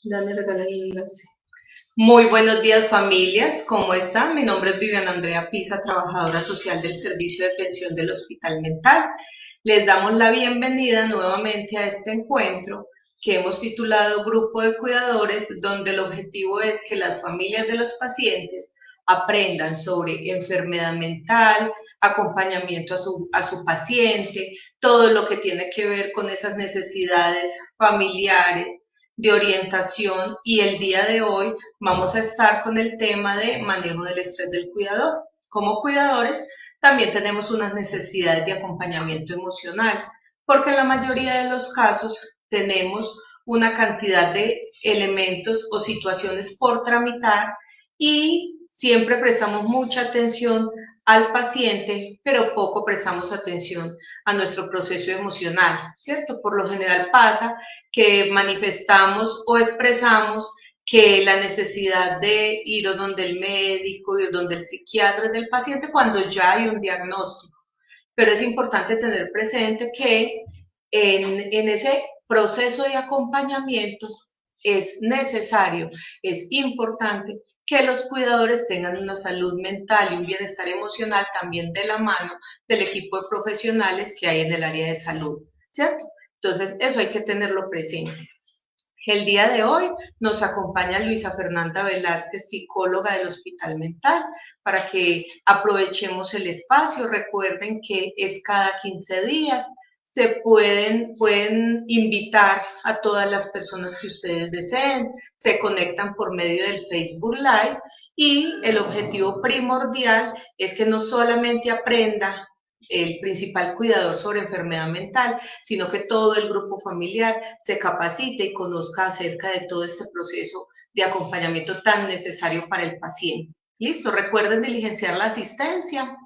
Dale, regala el enlace. Muy buenos días, familias. ¿Cómo están? Mi nombre es Viviana Andrea Pisa, trabajadora social del Servicio de Pensión del Hospital Mental. Les damos la bienvenida nuevamente a este encuentro que hemos titulado Grupo de Cuidadores, donde el objetivo es que las familias de los pacientes aprendan sobre enfermedad mental, acompañamiento a su paciente, todo lo que tiene que ver con esas necesidades familiares de orientación, y el día de hoy vamos a estar con el tema de manejo del estrés del cuidador. Como cuidadores también tenemos unas necesidades de acompañamiento emocional, porque en la mayoría de los casos tenemos una cantidad de elementos o situaciones por tramitar y siempre prestamos mucha atención al paciente, pero poco prestamos atención a nuestro proceso emocional, ¿cierto? Por lo general pasa que manifestamos o expresamos que la necesidad de ir donde el médico, ir donde el psiquiatra del paciente cuando ya hay un diagnóstico. Pero es importante tener presente que en ese proceso de acompañamiento es necesario, es importante que los cuidadores tengan una salud mental y un bienestar emocional también de la mano del equipo de profesionales que hay en el área de salud, ¿cierto? Entonces, eso hay que tenerlo presente. El día de hoy nos acompaña Luisa Fernanda Velázquez, psicóloga del Hospital Mental, para que aprovechemos el espacio. Recuerden que es cada 15 días. Pueden invitar a todas las personas que ustedes deseen, se conectan por medio del Facebook Live y el objetivo primordial es que no solamente aprenda el principal cuidador sobre enfermedad mental, sino que todo el grupo familiar se capacite y conozca acerca de todo este proceso de acompañamiento tan necesario para el paciente. Listo, recuerden diligenciar la asistencia.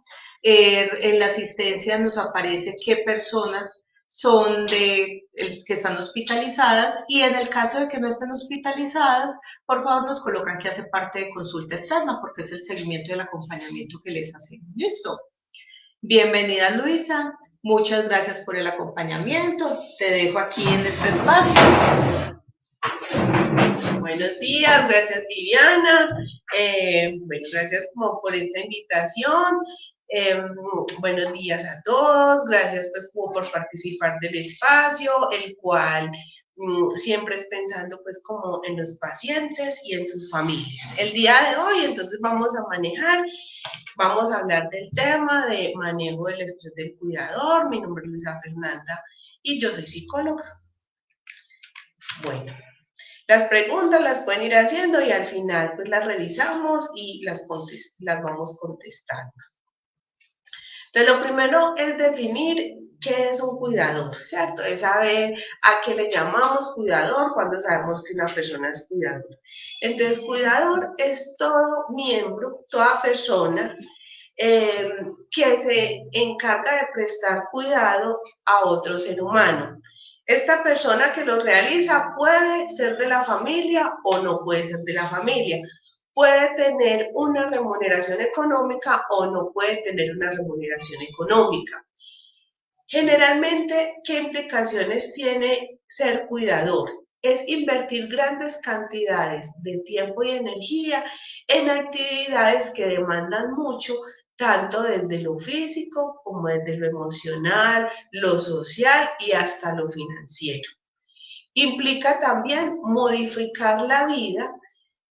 En la asistencia nos aparece qué personas son que están hospitalizadas, y en el caso de que no estén hospitalizadas, por favor nos colocan que hace parte de consulta externa porque es el seguimiento del acompañamiento que les hacemos. Listo. Bienvenida Luisa, muchas gracias por el acompañamiento. Te dejo aquí en este espacio. Buenos días, gracias Viviana. Gracias como por esta invitación. Buenos días a todos, gracias pues como por participar del espacio, el cual siempre es pensando pues como en los pacientes y en sus familias. El día de hoy entonces vamos a hablar del tema de manejo del estrés del cuidador. Mi nombre es Luisa Fernanda y yo soy psicóloga. Bueno, las preguntas las pueden ir haciendo y al final pues las revisamos y las vamos contestando. Entonces lo primero es definir qué es un cuidador, ¿cierto? Es saber a qué le llamamos cuidador cuando sabemos que una persona es cuidador. Entonces cuidador es todo miembro, toda persona que se encarga de prestar cuidado a otro ser humano. Esta persona que lo realiza puede ser de la familia o no puede ser de la familia. Puede tener una remuneración económica o no puede tener una remuneración económica. Generalmente, ¿qué implicaciones tiene ser cuidador? Es invertir grandes cantidades de tiempo y energía en actividades que demandan mucho, tanto desde lo físico como desde lo emocional, lo social y hasta lo financiero. Implica también modificar la vida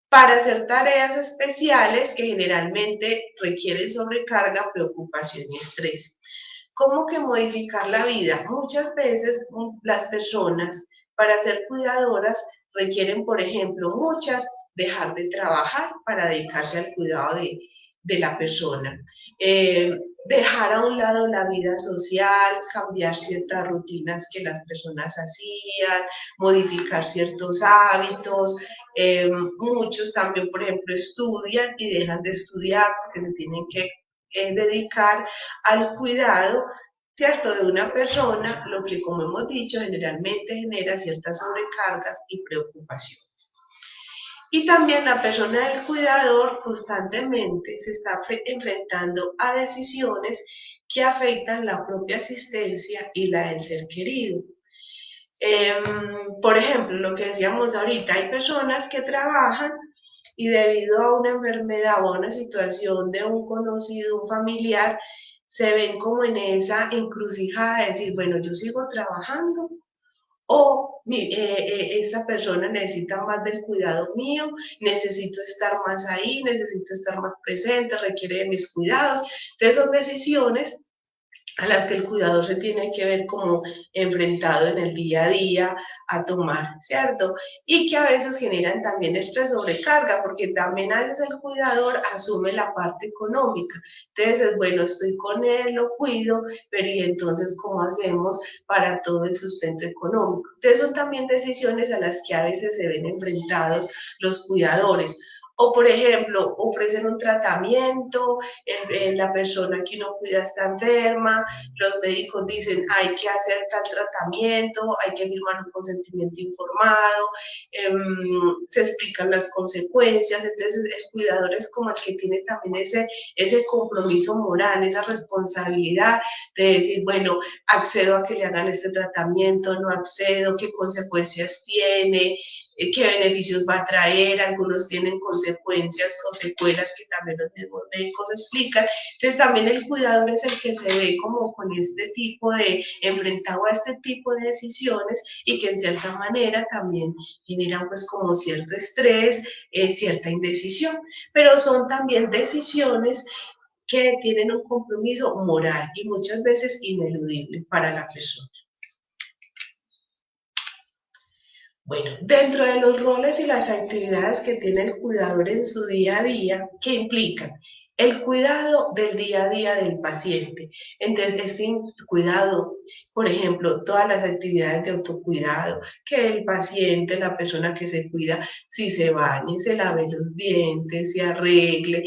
para hacer tareas especiales que generalmente requieren sobrecarga, preocupación y estrés. ¿Cómo que modificar la vida? Muchas veces las personas para ser cuidadoras requieren, por ejemplo, muchas dejar de trabajar para dedicarse al cuidado de la persona. Dejar a un lado la vida social, cambiar ciertas rutinas que las personas hacían, modificar ciertos hábitos. Muchos también, por ejemplo, estudian y dejan de estudiar porque se tienen que dedicar al cuidado, ¿cierto?, de una persona, lo que, como hemos dicho, generalmente genera ciertas sobrecargas y preocupaciones. Y también la persona del cuidador constantemente se está enfrentando a decisiones que afectan la propia asistencia y la del ser querido. Por ejemplo, lo que decíamos ahorita, hay personas que trabajan y debido a una enfermedad o a una situación de un conocido, un familiar, se ven como en esa encrucijada de decir, bueno, yo sigo trabajando o esa persona necesita más del cuidado mío, necesito estar más ahí, necesito estar más presente, requiere de mis cuidados. Entonces son decisiones a las que el cuidador se tiene que ver como enfrentado en el día a día a tomar, ¿cierto? Y que a veces generan también estrés, sobrecarga, porque también a veces el cuidador asume la parte económica. Entonces, bueno, estoy con él, lo cuido, pero ¿y entonces cómo hacemos para todo el sustento económico? Entonces son también decisiones a las que a veces se ven enfrentados los cuidadores. O, por ejemplo, ofrecen un tratamiento, la persona que uno cuida está enferma, los médicos dicen hay que hacer tal tratamiento, hay que firmar un consentimiento informado, se explican las consecuencias, entonces el cuidador es como el que tiene también ese compromiso moral, esa responsabilidad de decir, bueno, accedo a que le hagan este tratamiento, no accedo, qué consecuencias tiene, qué beneficios va a traer, algunos tienen consecuencias o secuelas que también los mismos médicos explican. Entonces también el cuidador es el que se ve como con este tipo de, enfrentado a este tipo de decisiones y que en cierta manera también generan pues como cierto estrés, cierta indecisión, pero son también decisiones que tienen un compromiso moral y muchas veces ineludible para la persona. Bueno, dentro de los roles y las actividades que tiene el cuidador en su día a día, ¿qué implican? El cuidado del día a día del paciente. Entonces, este cuidado, por ejemplo, todas las actividades de autocuidado, que el paciente, la persona que se cuida, si se bañe, se lave los dientes, se arregle,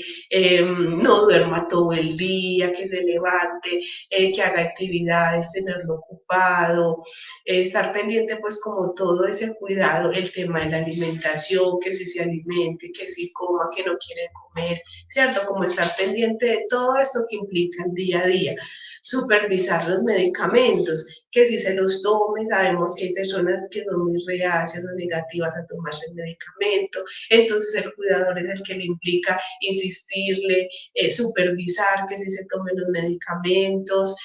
no duerma todo el día, que se levante, que haga actividades, tenerlo ocupado, estar pendiente pues como todo ese cuidado, el tema de la alimentación, que si se alimente, que si coma, que no quiere comer, ¿cierto? Como estar pendiente de todo esto que implica el día a día. Supervisar los medicamentos, que si se los tome, sabemos que hay personas que son muy reacias o negativas a tomarse el medicamento, entonces el cuidador es el que le implica insistirle, supervisar que si se tomen los medicamentos,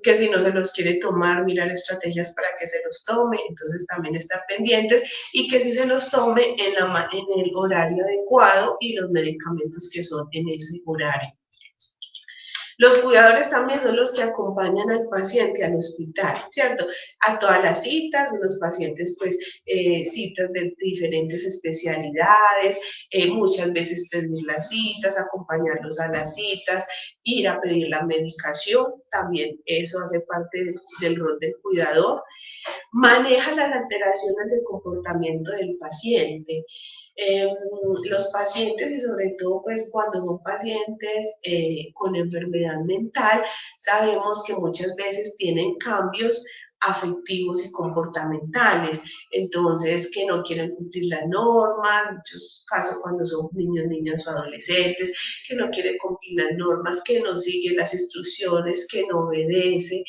que si no se los quiere tomar, mirar estrategias para que se los tome, entonces también estar pendientes y que si se los tome en el horario adecuado y los medicamentos que son en ese horario. Los cuidadores también son los que acompañan al paciente al hospital, ¿cierto? A todas las citas, los pacientes pues citas de diferentes especialidades, muchas veces pedir las citas, acompañarlos a las citas, ir a pedir la medicación, también eso hace parte del rol del cuidador. Maneja las alteraciones del comportamiento del paciente. Eh, los pacientes y sobre todo pues cuando son pacientes con enfermedad mental, sabemos que muchas veces tienen cambios afectivos y comportamentales, entonces que no quieren cumplir las normas, en muchos casos cuando son niños, niñas o adolescentes, que no quieren cumplir las normas, que no siguen las instrucciones, que no obedece,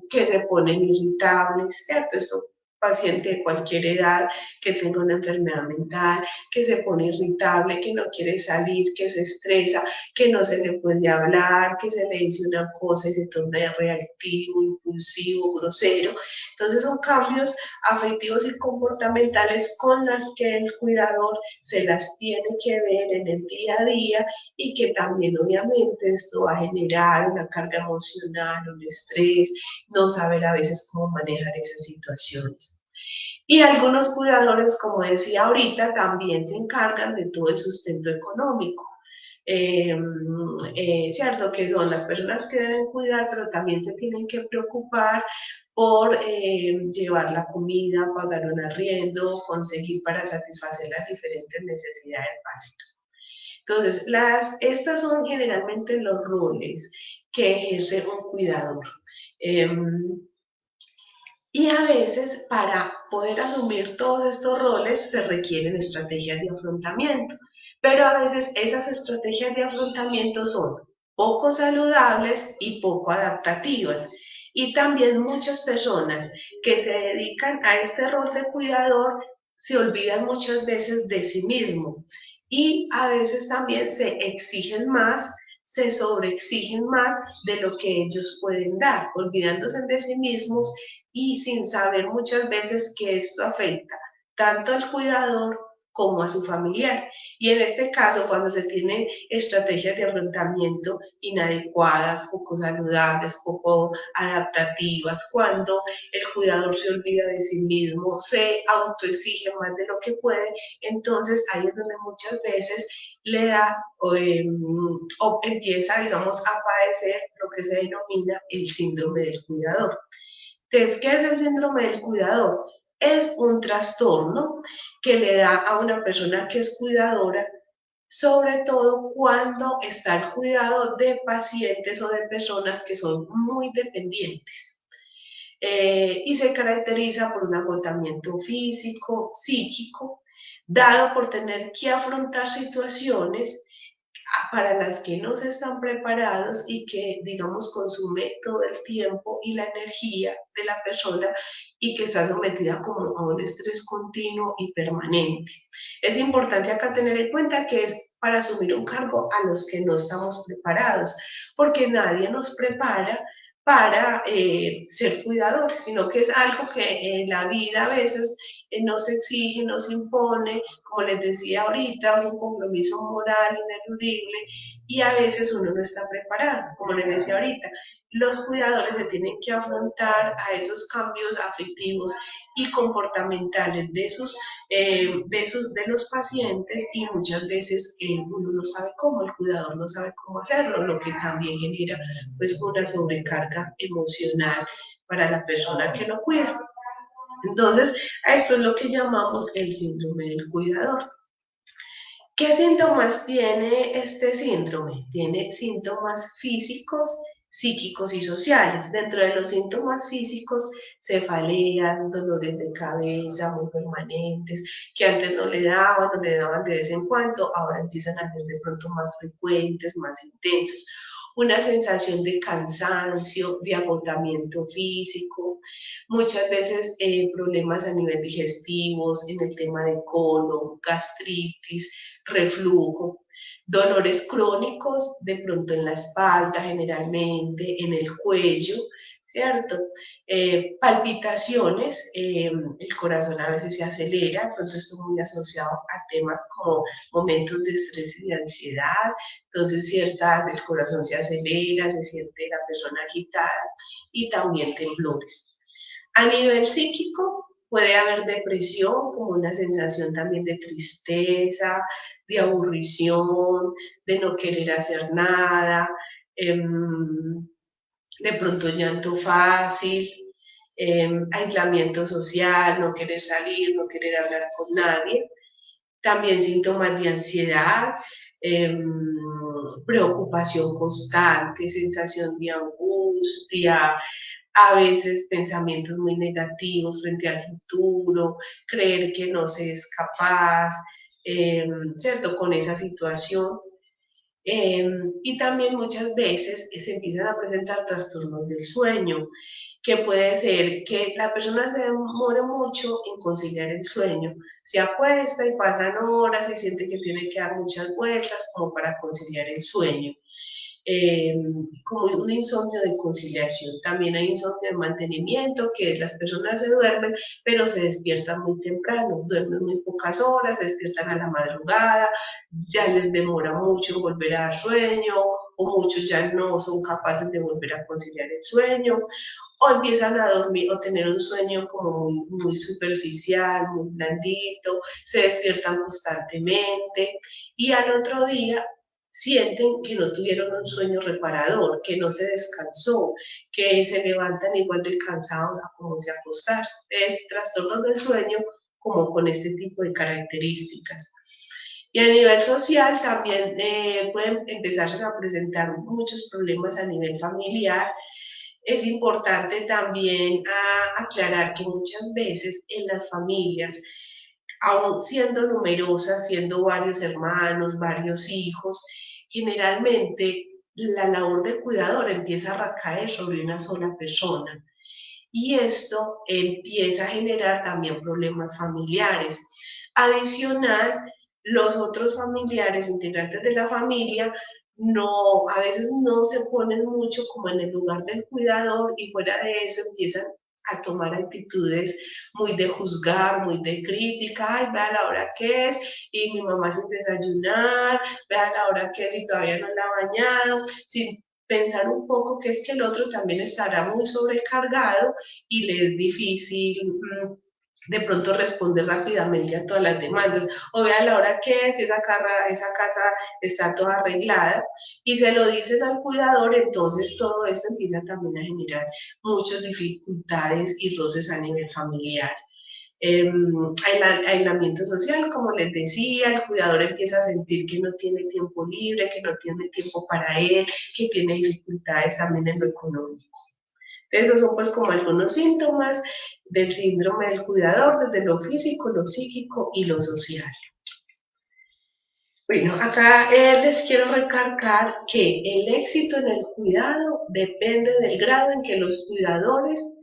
que se ponen irritables, ¿cierto? Esto paciente de cualquier edad que tenga una enfermedad mental, que se pone irritable, que no quiere salir, que se estresa, que no se le puede hablar, que se le dice una cosa y se torna reactivo, impulsivo, grosero. Entonces son cambios afectivos y comportamentales con las que el cuidador se las tiene que ver en el día a día y que también obviamente esto va a generar una carga emocional, un estrés, no saber a veces cómo manejar esas situaciones. Y algunos cuidadores, como decía ahorita, también se encargan de todo el sustento económico. Eh, ¿Cierto? Que son las personas que deben cuidar, pero también se tienen que preocupar por llevar la comida, pagar un arriendo, conseguir para satisfacer las diferentes necesidades básicas. Entonces, estas son generalmente los roles que ejerce un cuidador. Eh, y a veces para poder asumir todos estos roles se requieren estrategias de afrontamiento, pero a veces esas estrategias de afrontamiento son poco saludables y poco adaptativas. Y también muchas personas que se dedican a este rol de cuidador se olvidan muchas veces de sí mismo y a veces también se exigen más, se sobreexigen más de lo que ellos pueden dar, olvidándose de sí mismos y sin saber muchas veces que esto afecta tanto al cuidador como a su familiar. Y en este caso, cuando se tiene estrategias de afrontamiento inadecuadas, poco saludables, poco adaptativas, cuando el cuidador se olvida de sí mismo, se autoexige más de lo que puede, entonces ahí es donde muchas veces le da o empieza, digamos, a padecer lo que se denomina el síndrome del cuidador. Entonces, ¿qué es el síndrome del cuidador? Es un trastorno que le da a una persona que es cuidadora, sobre todo cuando está el cuidado de pacientes o de personas que son muy dependientes. Y se caracteriza por un agotamiento físico, psíquico, dado por tener que afrontar situaciones para las que no se están preparados y que, digamos, consume todo el tiempo y la energía de la persona y que está sometida como a un estrés continuo y permanente. Es importante acá tener en cuenta que es para asumir un cargo a los que no estamos preparados, porque nadie nos prepara para ser cuidadores, sino que es algo que en la vida a veces nos exige, nos impone, como les decía ahorita, un compromiso moral ineludible y a veces uno no está preparado, como les decía ahorita. Los cuidadores se tienen que afrontar a esos cambios afectivos y comportamentales de los pacientes y muchas veces uno no sabe cómo, el cuidador no sabe cómo hacerlo, lo que también genera pues una sobrecarga emocional para la persona que lo cuida. Entonces, a esto es lo que llamamos el síndrome del cuidador. ¿Qué síntomas tiene este síndrome? Tiene síntomas físicos, psíquicos y sociales. Dentro de los síntomas físicos, cefaleas, dolores de cabeza muy permanentes, que antes no le daban de vez en cuando, ahora empiezan a ser de pronto más frecuentes, más intensos. Una sensación de cansancio, de agotamiento físico, muchas veces problemas a nivel digestivos, en el tema de colon, gastritis, reflujo, dolores crónicos, de pronto en la espalda generalmente, en el cuello, ¿cierto? Palpitaciones, el corazón a veces se acelera, entonces esto muy asociado a temas como momentos de estrés y de ansiedad, entonces el corazón se acelera, se siente la persona agitada y también temblores. A nivel psíquico, puede haber depresión, como una sensación también de tristeza, de aburrición, de no querer hacer nada, de pronto llanto fácil, aislamiento social, no querer salir, no querer hablar con nadie. También síntomas de ansiedad, preocupación constante, sensación de angustia, a veces pensamientos muy negativos frente al futuro, creer que no se es capaz, ¿cierto? Con esa situación. Y también muchas veces se empiezan a presentar trastornos del sueño, que puede ser que la persona se demore mucho en conciliar el sueño, se acuesta y pasan horas y siente que tiene que dar muchas vueltas como para conciliar el sueño. eh, Como un insomnio de conciliación. También hay insomnio de mantenimiento, que es las personas se duermen, pero se despiertan muy temprano, duermen muy pocas horas, se despiertan a la madrugada, ya les demora mucho en volver a dar sueño, o muchos ya no son capaces de volver a conciliar el sueño, o empiezan a dormir o tener un sueño como muy superficial, muy blandito, se despiertan constantemente y al otro día sienten que no tuvieron un sueño reparador, que no se descansó, que se levantan igual de cansados a como se acostaron. Es trastornos del sueño como con este tipo de características. Y a nivel social también pueden empezarse a presentar muchos problemas a nivel familiar. Es importante también aclarar que muchas veces en las familias, aún siendo numerosas, siendo varios hermanos, varios hijos, generalmente la labor de cuidador empieza a recaer sobre una sola persona. Y esto empieza a generar también problemas familiares. Adicional, los otros familiares, integrantes de la familia, no, a veces no se ponen mucho como en el lugar del cuidador y fuera de eso empiezan a tomar actitudes muy de juzgar, muy de crítica, ay, vea la hora que es, y mi mamá sin desayunar, vea la hora que es y todavía no la ha bañado, sin pensar un poco que es que el otro también estará muy sobrecargado y le es difícil de pronto responder rápidamente a todas las demandas, o vea la hora que es, esa casa está toda arreglada, y se lo dicen al cuidador, entonces todo esto empieza también a generar muchas dificultades y roces a nivel familiar. Aislamiento social, como les decía, el cuidador empieza a sentir que no tiene tiempo libre, que no tiene tiempo para él, que tiene dificultades también en lo económico. Esos son pues como algunos síntomas del síndrome del cuidador, desde lo físico, lo psíquico y lo social. Bueno, acá les quiero recalcar que el éxito en el cuidado depende del grado en que los cuidadores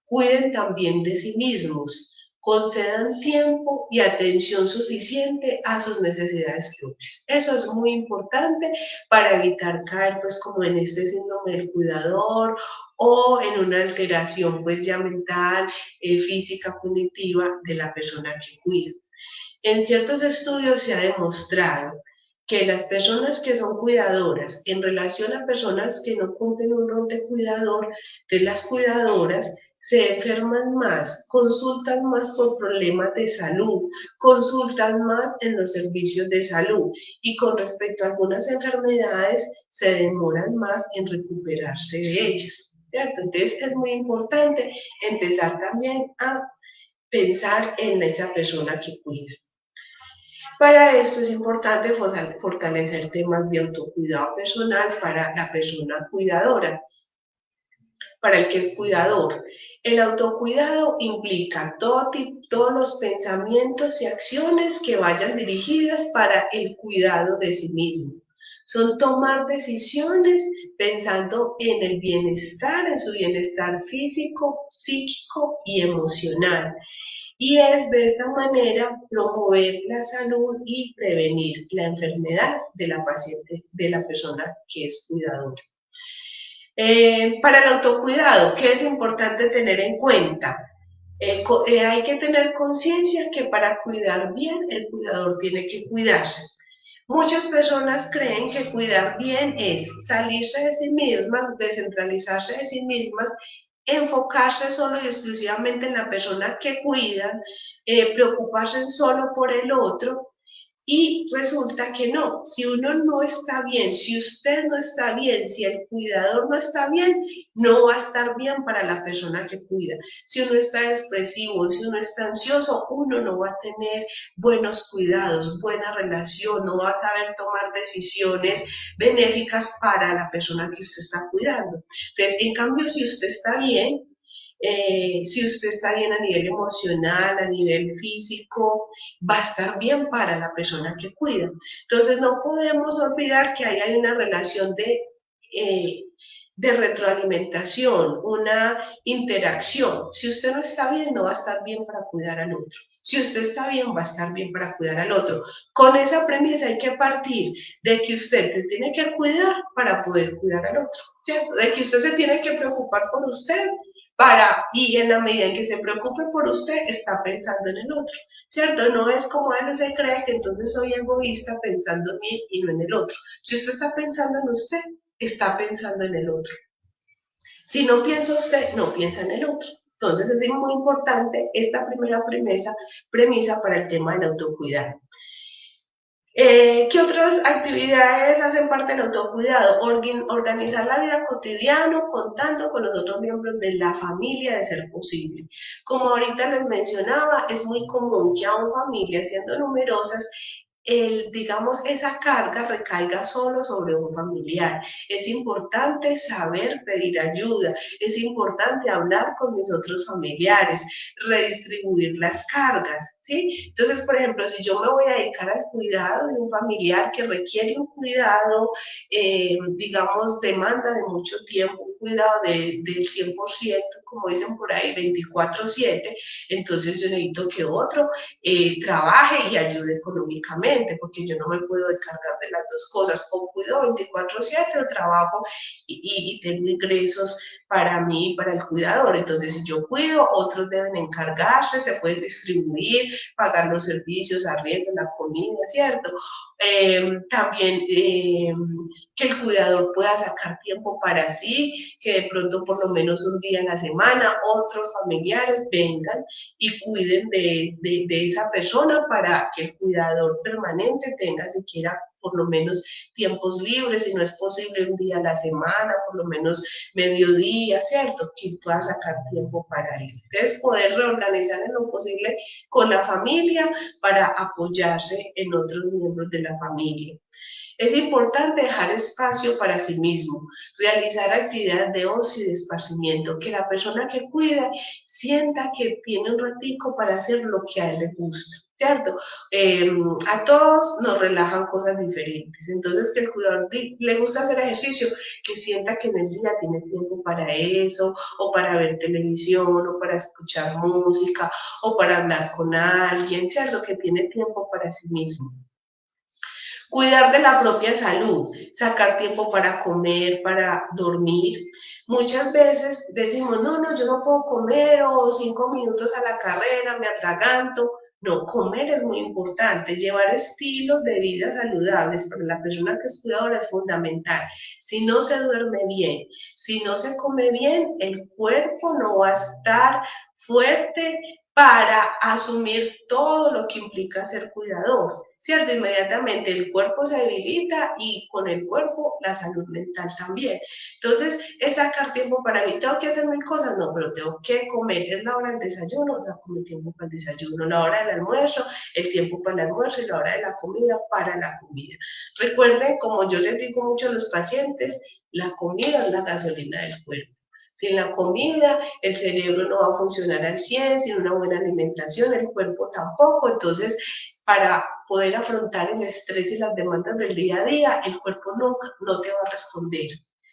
cuiden también de sí mismos, concedan tiempo y atención suficiente a sus necesidades propias. Eso es muy importante para evitar caer pues como en este síndrome del cuidador o en una alteración pues ya mental, física, cognitiva de la persona que cuida. En ciertos estudios se ha demostrado que las personas que son cuidadoras en relación a personas que no cumplen un rol de cuidador, de las cuidadoras, se enferman más, consultan más por problemas de salud, consultan más en los servicios de salud y con respecto a algunas enfermedades se demoran más en recuperarse de ellas, ¿cierto? Entonces es muy importante empezar también a pensar en esa persona que cuida. Para esto es importante fortalecer temas de autocuidado personal para la persona cuidadora, para el que es cuidador. El autocuidado implica todos los pensamientos y acciones que vayan dirigidas para el cuidado de sí mismo. Son tomar decisiones pensando en el bienestar, en su bienestar físico, psíquico y emocional. Y es de esta manera promover la salud y prevenir la enfermedad de la paciente, de la persona que es cuidadora. Para el autocuidado, ¿qué es importante tener en cuenta? Hay que tener conciencia que para cuidar bien, el cuidador tiene que cuidarse. Muchas personas creen que cuidar bien es salirse de sí mismas, descentralizarse de sí mismas, enfocarse solo y exclusivamente en la persona que cuidan, preocuparse solo por el otro. Y resulta que no, si uno no está bien, si usted no está bien, si el cuidador no está bien, no va a estar bien para la persona que cuida. Si uno está expresivo, si uno está ansioso, uno no va a tener buenos cuidados, buena relación, no va a saber tomar decisiones benéficas para la persona que usted está cuidando. Entonces, en cambio, si usted está bien, si usted está bien a nivel emocional, a nivel físico, va a estar bien para la persona que cuida. Entonces no podemos olvidar que ahí hay una relación de retroalimentación, una interacción. Si usted no está bien, no va a estar bien para cuidar al otro. Si usted está bien, va a estar bien para cuidar al otro. Con esa premisa hay que partir de que usted se tiene que cuidar para poder cuidar al otro, ¿cierto? De que usted se tiene que preocupar por usted y en la medida en que se preocupe por usted, está pensando en el otro, ¿cierto? No es como a veces se cree que entonces soy egoísta pensando en mí y no en el otro. Si usted está pensando en usted, está pensando en el otro. Si no piensa usted, no piensa en el otro. Entonces es muy importante esta primera premisa para el tema del autocuidado. ¿Qué otras actividades hacen parte del autocuidado? Organizar la vida cotidiana contando con los otros miembros de la familia de ser posible. Como ahorita les mencionaba, es muy común que aún familias siendo numerosas digamos, esa carga recaiga solo sobre un familiar. Es importante saber pedir ayuda, es importante hablar con mis otros familiares, redistribuir las cargas, ¿sí? Entonces, por ejemplo, si yo me voy a dedicar al cuidado de un familiar que requiere un cuidado, digamos, demanda de mucho tiempo, un cuidado del 100%, como dicen por ahí, 24/7, entonces yo necesito que otro trabaje y ayude económicamente, porque yo no me puedo descargar de las dos cosas, o cuido 24/7 o trabajo y tengo ingresos para mí y para el cuidador. Entonces, si yo cuido, otros deben encargarse, se puede distribuir, pagar los servicios, arriendo, la comida, ¿cierto? También que el cuidador pueda sacar tiempo para sí, que de pronto por lo menos un día a la semana otros familiares vengan y cuiden de esa persona para que el cuidador permanente tenga siquiera por lo menos tiempos libres, si no es posible un día a la semana, por lo menos mediodía, ¿cierto? Que pueda sacar tiempo para él. Entonces, poder reorganizar en lo posible con la familia para apoyarse en otros miembros de la familia. Es importante dejar espacio para sí mismo, realizar actividades de ocio y de esparcimiento, que la persona que cuida sienta que tiene un ratico para hacer lo que a él le gusta, ¿cierto? A todos nos relajan cosas diferentes, entonces que el cuidador le gusta hacer ejercicio, que sienta que en el día tiene tiempo para eso, o para ver televisión, o para escuchar música, o para hablar con alguien, ¿cierto? Que tiene tiempo para sí mismo. Cuidar de la propia salud, sacar tiempo para comer, para dormir. Muchas veces decimos, no, no, yo no puedo comer o 5 minutos a la carrera, me atraganto. No, comer es muy importante, llevar estilos de vida saludables para la persona que es cuidadora es fundamental. Si no se duerme bien, si no se come bien, el cuerpo no va a estar fuerte para asumir todo lo que implica ser cuidador, ¿cierto? Inmediatamente el cuerpo se debilita y con el cuerpo la salud mental también. Entonces, es sacar tiempo para mí. ¿Tengo que hacer mil cosas? No, pero tengo que comer. ¿Es la hora del desayuno? O sea, come tiempo para el desayuno. La hora del almuerzo, el tiempo para el almuerzo y la hora de la comida para la comida. Recuerden, como yo les digo mucho a los pacientes, la comida es la gasolina del cuerpo. Sin la comida, el cerebro no va a funcionar al 100, sin una buena alimentación, el cuerpo tampoco. Entonces, para poder afrontar el estrés y las demandas del día a día, el cuerpo nunca no te va a responder.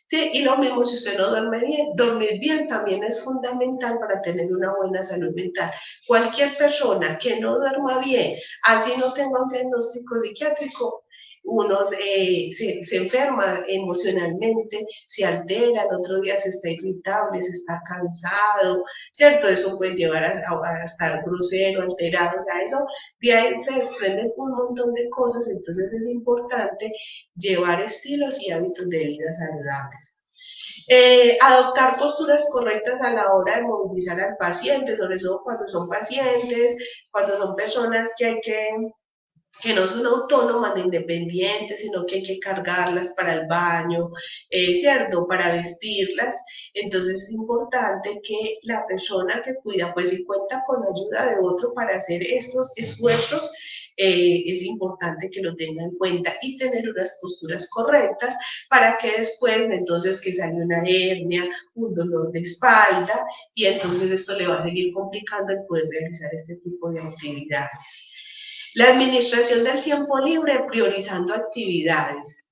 Sí, y lo mismo si usted no duerme bien, dormir bien también es fundamental para tener una buena salud mental. Cualquier persona que no duerma bien, así no tenga un diagnóstico psiquiátrico, uno se enferma emocionalmente, se altera, el otro día se está irritable, se está cansado, ¿cierto? Eso puede llevar a estar grosero, alterado, o sea, eso de ahí se desprenden un montón de cosas, entonces es importante llevar estilos y hábitos de vida saludables. Adoptar posturas correctas a la hora de movilizar al paciente, sobre todo cuando son pacientes, cuando son personas que no son autónomas ni independientes, sino que hay que cargarlas para el baño, ¿cierto? Para vestirlas. Entonces es importante que la persona que cuida, pues si cuenta con la ayuda de otro para hacer estos esfuerzos, es importante que lo tenga en cuenta y tener unas posturas correctas para que después, entonces, que sale una hernia, un dolor de espalda, y entonces esto le va a seguir complicando el poder realizar este tipo de actividades. La administración del tiempo libre priorizando actividades.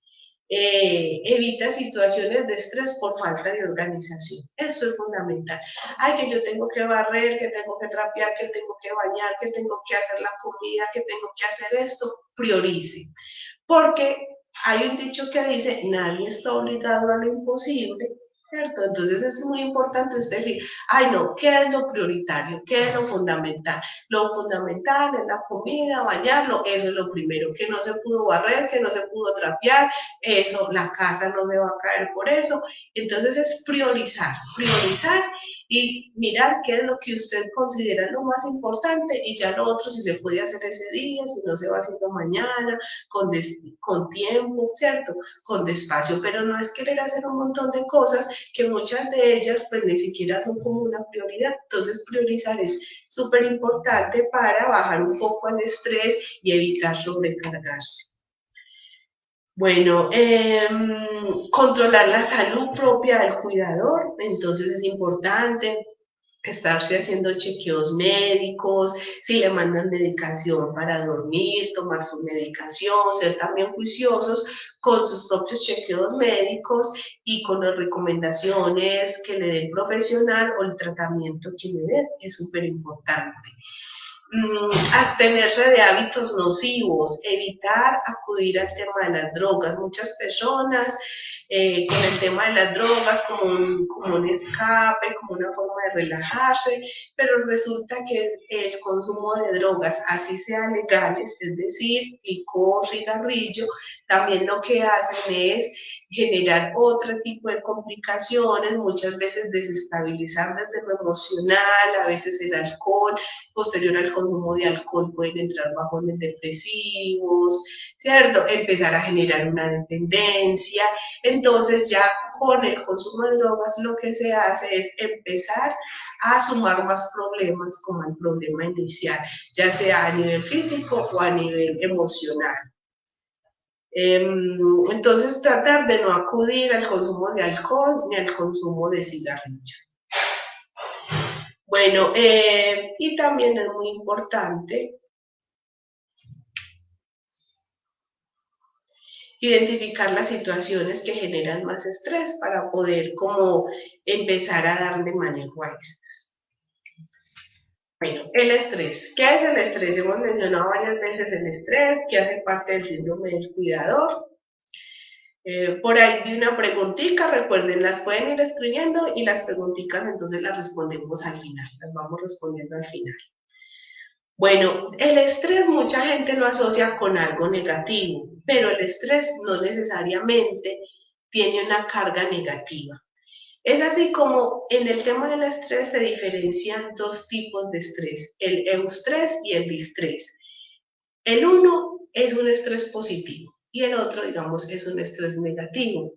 Evita situaciones de estrés por falta de organización. Eso es fundamental. Ay, que yo tengo que barrer, que tengo que trapear, que tengo que bañar, que tengo que hacer la comida, que tengo que hacer esto. Priorice. Porque hay un dicho que dice, nadie está obligado a lo imposible, ¿cierto? Entonces es muy importante usted decir, ay no, ¿qué es lo prioritario? ¿Qué es lo fundamental? Lo fundamental es la comida, bañarlo, eso es lo primero, que no se pudo barrer, que no se pudo trapear, eso, la casa no se va a caer por eso. Entonces es priorizar, priorizar y mirar qué es lo que usted considera lo más importante y ya lo otro si se puede hacer ese día, si no se va haciendo mañana, con tiempo, ¿cierto? Con despacio, pero no es querer hacer un montón de cosas que muchas de ellas pues ni siquiera son como una prioridad. Entonces priorizar es súper importante para bajar un poco el estrés y evitar sobrecargarse. Bueno, controlar la salud propia del cuidador, entonces es importante estarse haciendo chequeos médicos, si le mandan medicación para dormir, tomar su medicación, ser también juiciosos con sus propios chequeos médicos y con las recomendaciones que le dé el profesional o el tratamiento que le dé, es súper importante. Abstenerse de hábitos nocivos, evitar acudir al tema de las drogas. Muchas personas con el tema de las drogas como un escape, como una forma de relajarse, pero resulta que el consumo de drogas, así sean legales, es decir, licor, cigarrillo, también lo que hacen es generar otro tipo de complicaciones, muchas veces desestabilizar desde lo emocional, a veces el alcohol, posterior al consumo de alcohol pueden entrar bajones depresivos, ¿cierto? Empezar a generar una dependencia. Entonces ya con el consumo de drogas lo que se hace es empezar a sumar más problemas como el problema inicial, ya sea a nivel físico o a nivel emocional. Entonces tratar de no acudir al consumo de alcohol ni al consumo de cigarrillo. Bueno, y también es muy importante identificar las situaciones que generan más estrés para poder como empezar a darle manejo a estas. Bueno, el estrés. ¿Qué es el estrés? Hemos mencionado varias veces el estrés, que hace parte del síndrome del cuidador. Por ahí vi una preguntita, recuerden, las pueden ir escribiendo y las preguntitas entonces las respondemos al final, las vamos respondiendo al final. Bueno, el estrés mucha gente lo asocia con algo negativo, pero el estrés no necesariamente tiene una carga negativa. Es así como en el tema del estrés se diferencian dos tipos de estrés, el eustrés y el distrés. El uno es un estrés positivo y el otro, digamos, es un estrés negativo.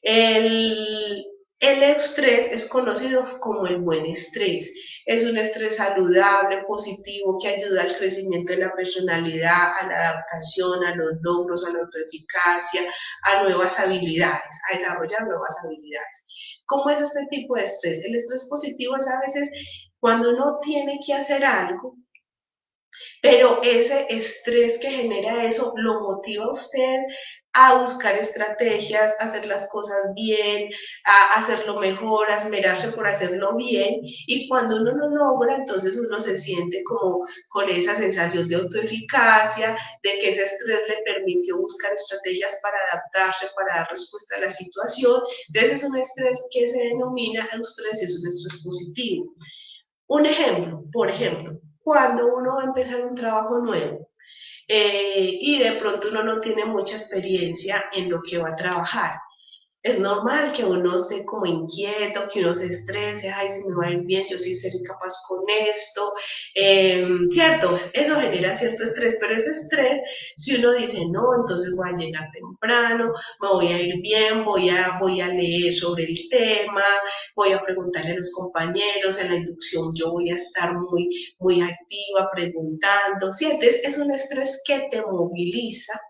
El estrés es conocido como el buen estrés. Es un estrés saludable, positivo, que ayuda al crecimiento de la personalidad, a la adaptación, a los logros, a la autoeficacia, a nuevas habilidades, a desarrollar nuevas habilidades. ¿Cómo es este tipo de estrés? El estrés positivo es a veces cuando uno tiene que hacer algo, pero ese estrés que genera eso lo motiva a usted a buscar estrategias, a hacer las cosas bien, a hacerlo mejor, a esmerarse por hacerlo bien. Y cuando uno lo logra, entonces uno se siente como con esa sensación de autoeficacia, de que ese estrés le permitió buscar estrategias para adaptarse, para dar respuesta a la situación. Entonces es un estrés que se denomina estrés, es un estrés positivo. Un ejemplo, por ejemplo, cuando uno va a empezar un trabajo nuevo y de pronto uno no tiene mucha experiencia en lo que va a trabajar. Es normal que uno esté como inquieto, que uno se estrese, ay, si me va a ir bien, yo sí seré capaz con esto, cierto, eso genera cierto estrés, pero ese estrés, si uno dice, no, entonces voy a llegar temprano, me voy a ir bien, voy a leer sobre el tema, voy a preguntarle a los compañeros, en la inducción yo voy a estar muy activa preguntando, ¿cierto? Es un estrés que te moviliza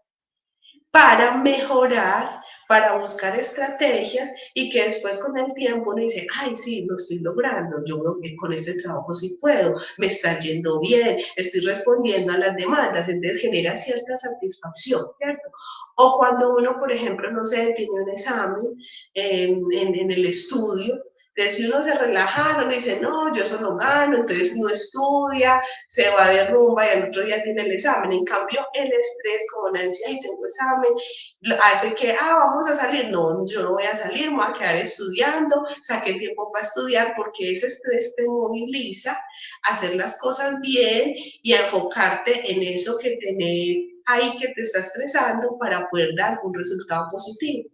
para mejorar, para buscar estrategias y que después con el tiempo uno dice, ay, sí, lo estoy logrando, yo creo que con este trabajo sí puedo, me está yendo bien, estoy respondiendo a las demandas, entonces genera cierta satisfacción, ¿cierto? O cuando uno, por ejemplo, no sé, tiene un examen en el estudio, entonces si uno se relaja, uno dice, no, yo eso lo gano, entonces no estudia, se va de rumba y al otro día tiene el examen. En cambio, el estrés, como le decía, ay, tengo examen, hace que, vamos a salir. No, yo no voy a salir, me voy a quedar estudiando, saqué tiempo para estudiar porque ese estrés te moviliza a hacer las cosas bien y a enfocarte en eso que tenés ahí que te está estresando para poder dar un resultado positivo.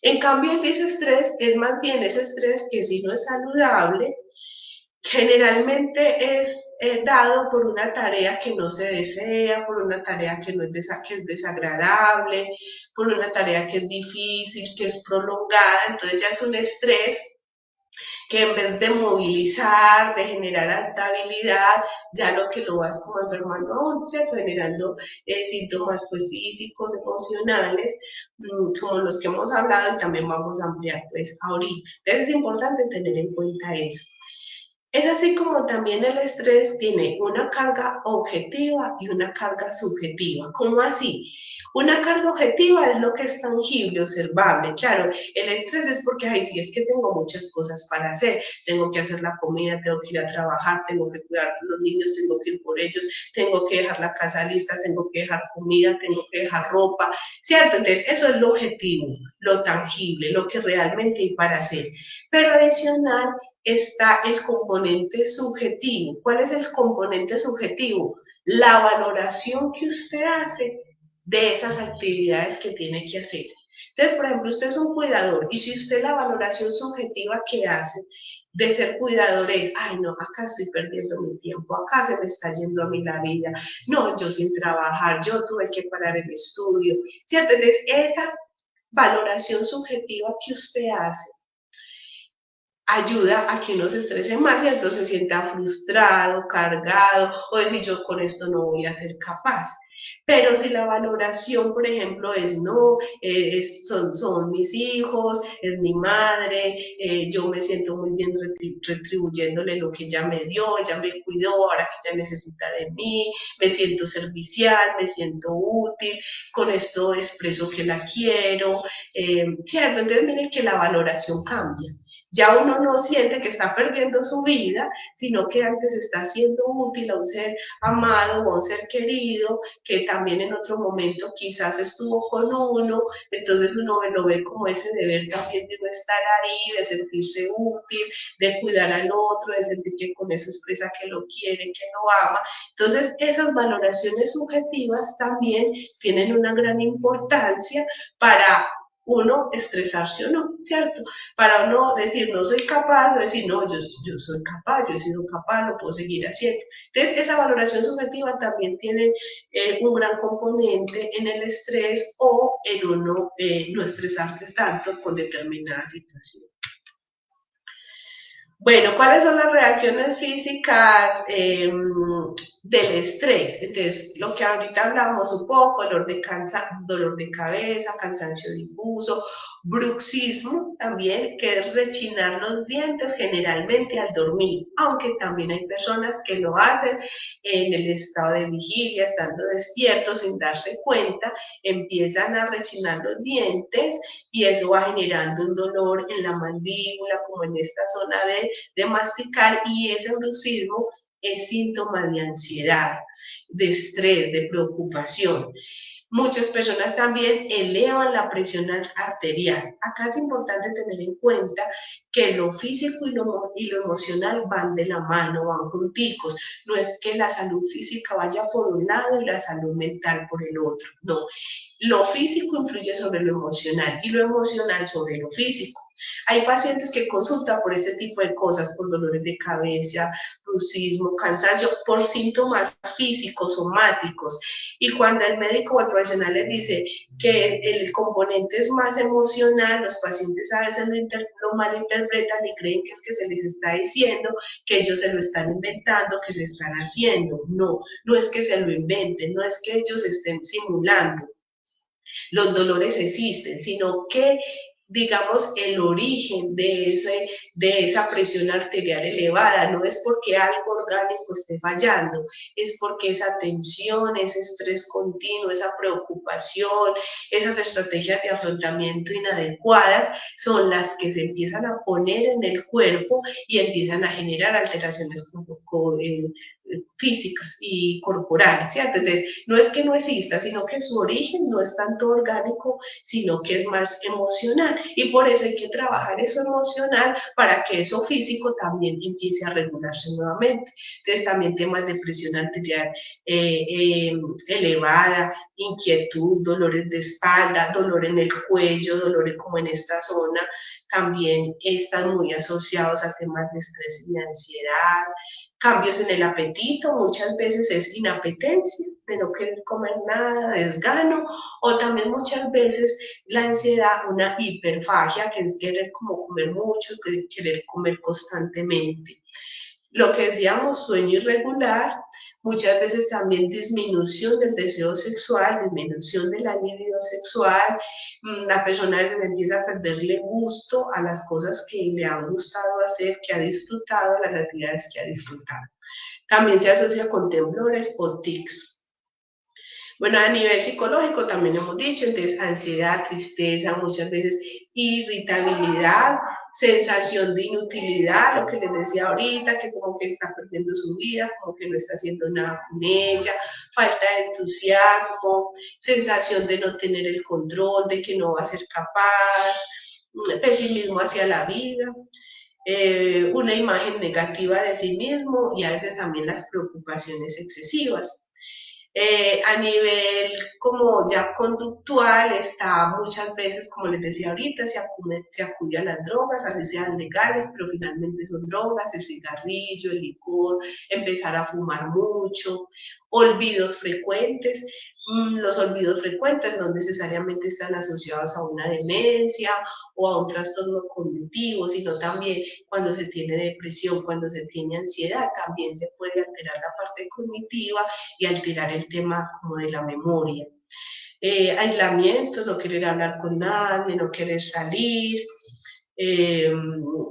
En cambio, el desestrés es más bien ese estrés que si no es saludable, Generalmente es dado por una tarea que no se desea, por una tarea que, no es que es desagradable, por una tarea que es difícil, que es prolongada, entonces ya es un estrés que en vez de movilizar, de generar adaptabilidad, ya lo que lo vas como enfermando aún, ¿cierto? Generando síntomas pues físicos, emocionales, como los que hemos hablado y también vamos a ampliar pues ahorita. Entonces es importante tener en cuenta eso. Es así como también el estrés tiene una carga objetiva y una carga subjetiva. ¿Cómo así? Una carga objetiva es lo que es tangible, observable. Claro, el estrés es porque, ay, sí, es que tengo muchas cosas para hacer. Tengo que hacer la comida, tengo que ir a trabajar, tengo que cuidar a los niños, tengo que ir por ellos, tengo que dejar la casa lista, tengo que dejar comida, tengo que dejar ropa, ¿cierto? Entonces, eso es lo objetivo, lo tangible, lo que realmente hay para hacer. Pero adicional, está el componente subjetivo. ¿Cuál es el componente subjetivo? La valoración que usted hace de esas actividades que tiene que hacer. Entonces, por ejemplo, usted es un cuidador y si usted la valoración subjetiva que hace de ser cuidador es, ay no, acá estoy perdiendo mi tiempo, acá se me está yendo a mí la vida, no, yo sin trabajar, yo tuve que parar el estudio, ¿cierto? Entonces, esa valoración subjetiva que usted hace ayuda a que uno se estrese más y entonces se sienta frustrado, cargado o decir yo con esto no voy a ser capaz. Pero si la valoración, por ejemplo, es no, son mis hijos, es mi madre, yo me siento muy bien retribuyéndole lo que ella me dio, ella me cuidó, ahora que ella necesita de mí, me siento servicial, me siento útil, con esto expreso que la quiero, ¿cierto? Entonces miren que la valoración cambia. Ya uno no siente que está perdiendo su vida, sino que antes está siendo útil a un ser amado o a un ser querido, que también en otro momento quizás estuvo con uno, entonces uno lo ve como ese deber también de no estar ahí, de sentirse útil, de cuidar al otro, de sentir que con eso expresa que lo quiere, que lo ama. Entonces esas valoraciones subjetivas también tienen una gran importancia para uno estresarse o no, ¿cierto? Para uno decir no soy capaz o decir no, yo soy capaz, yo he sido capaz, lo puedo seguir haciendo. Entonces, esa valoración subjetiva también tiene un gran componente en el estrés o en uno no estresarse tanto con determinada situación. Bueno, ¿cuáles son las reacciones físicas del estrés? Entonces, lo que ahorita hablamos un poco, dolor de cabeza, cansancio difuso, bruxismo también, que es rechinar los dientes generalmente al dormir, aunque también hay personas que lo hacen en el estado de vigilia, estando despiertos sin darse cuenta, empiezan a rechinar los dientes y eso va generando un dolor en la mandíbula, como en esta zona de masticar, y ese bruxismo es síntoma de ansiedad, de estrés, de preocupación. Muchas personas también elevan la presión arterial. Acá es importante tener en cuenta que lo físico y lo emocional van de la mano, van junticos. No es que la salud física vaya por un lado y la salud mental por el otro. No, lo físico influye sobre lo emocional y lo emocional sobre lo físico. Hay pacientes que consultan por este tipo de cosas, por dolores de cabeza, bruxismo, cansancio, por síntomas físicos, somáticos. Y cuando el médico o el profesional les dice que el componente es más emocional, los pacientes a veces lo malinterpretan y creen que es que se les está diciendo que ellos se lo están inventando, que se están haciendo. No, no es que se lo inventen, no es que ellos estén simulando. Los dolores existen, sino que digamos, el origen de esa presión arterial elevada. No es porque algo orgánico esté fallando, es porque esa tensión, ese estrés continuo, esa preocupación, esas estrategias de afrontamiento inadecuadas son las que se empiezan a poner en el cuerpo y empiezan a generar alteraciones físicas y corporales, ¿cierto? Entonces, no es que no exista, sino que su origen no es tanto orgánico, sino que es más emocional. Y por eso hay que trabajar eso emocional para que eso físico también empiece a regularse nuevamente. Entonces, también temas de presión arterial elevada, inquietud, dolores de espalda, dolor en el cuello, dolores como en esta zona, también están muy asociados a temas de estrés y de ansiedad, cambios en el apetito, muchas veces es inapetencia, de no querer comer nada, desgano, o también muchas veces la ansiedad, una hiperfagia, que es querer como comer mucho, querer comer constantemente. Lo que decíamos, sueño irregular, muchas veces también disminución del deseo sexual, disminución de la libido sexual, la persona a veces empieza a perderle gusto a las cosas que le han gustado hacer, que ha disfrutado, las actividades que ha disfrutado. También se asocia con temblores o tics. Bueno, a nivel psicológico también hemos dicho, entonces ansiedad, tristeza, muchas veces irritabilidad, sensación de inutilidad, lo que les decía ahorita, que como que está perdiendo su vida, como que no está haciendo nada con ella, falta de entusiasmo, sensación de no tener el control, de que no va a ser capaz, pesimismo hacia la vida. Una imagen negativa de sí mismo y a veces también las preocupaciones excesivas. A nivel como ya conductual está muchas veces, como les decía ahorita, se acude a las drogas, así sean legales, pero finalmente son drogas, el cigarrillo, el licor, empezar a fumar mucho, olvidos frecuentes. Los olvidos frecuentes no necesariamente están asociados a una demencia o a un trastorno cognitivo, sino también cuando se tiene depresión, cuando se tiene ansiedad, también se puede alterar la parte cognitiva y alterar el tema como de la memoria. Aislamiento, no querer hablar con nadie, no querer salir, eh,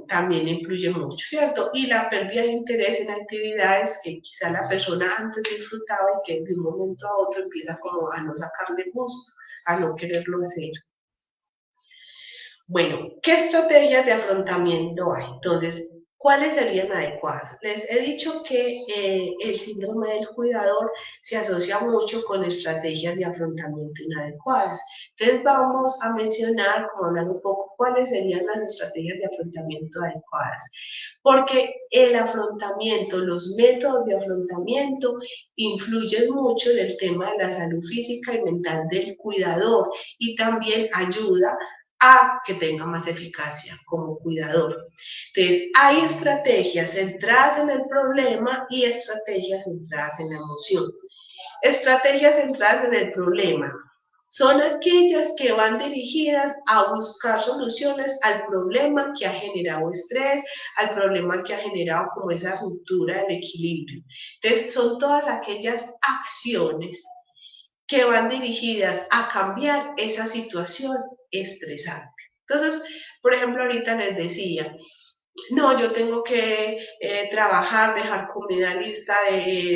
también influye mucho, ¿cierto? Y la pérdida de interés en actividades que quizá la persona antes disfrutaba y que de un momento a otro empieza como a no sacarle gusto, a no quererlo hacer. Bueno, ¿qué estrategias de afrontamiento hay? Entonces, ¿cuáles serían adecuadas? Les he dicho que el síndrome del cuidador se asocia mucho con estrategias de afrontamiento inadecuadas. Entonces, vamos a mencionar, como hablar un poco, cuáles serían las estrategias de afrontamiento adecuadas. Porque el afrontamiento, los métodos de afrontamiento influyen mucho en el tema de la salud física y mental del cuidador y también ayuda a que tenga más eficacia como cuidador. Entonces, hay estrategias centradas en el problema y estrategias centradas en la emoción. Estrategias centradas en el problema son aquellas que van dirigidas a buscar soluciones al problema que ha generado estrés, al problema que ha generado como esa ruptura del equilibrio. Entonces, son todas aquellas acciones que van dirigidas a cambiar esa situación estresante. Entonces, por ejemplo, ahorita les decía, no, yo tengo que trabajar, dejar comida lista,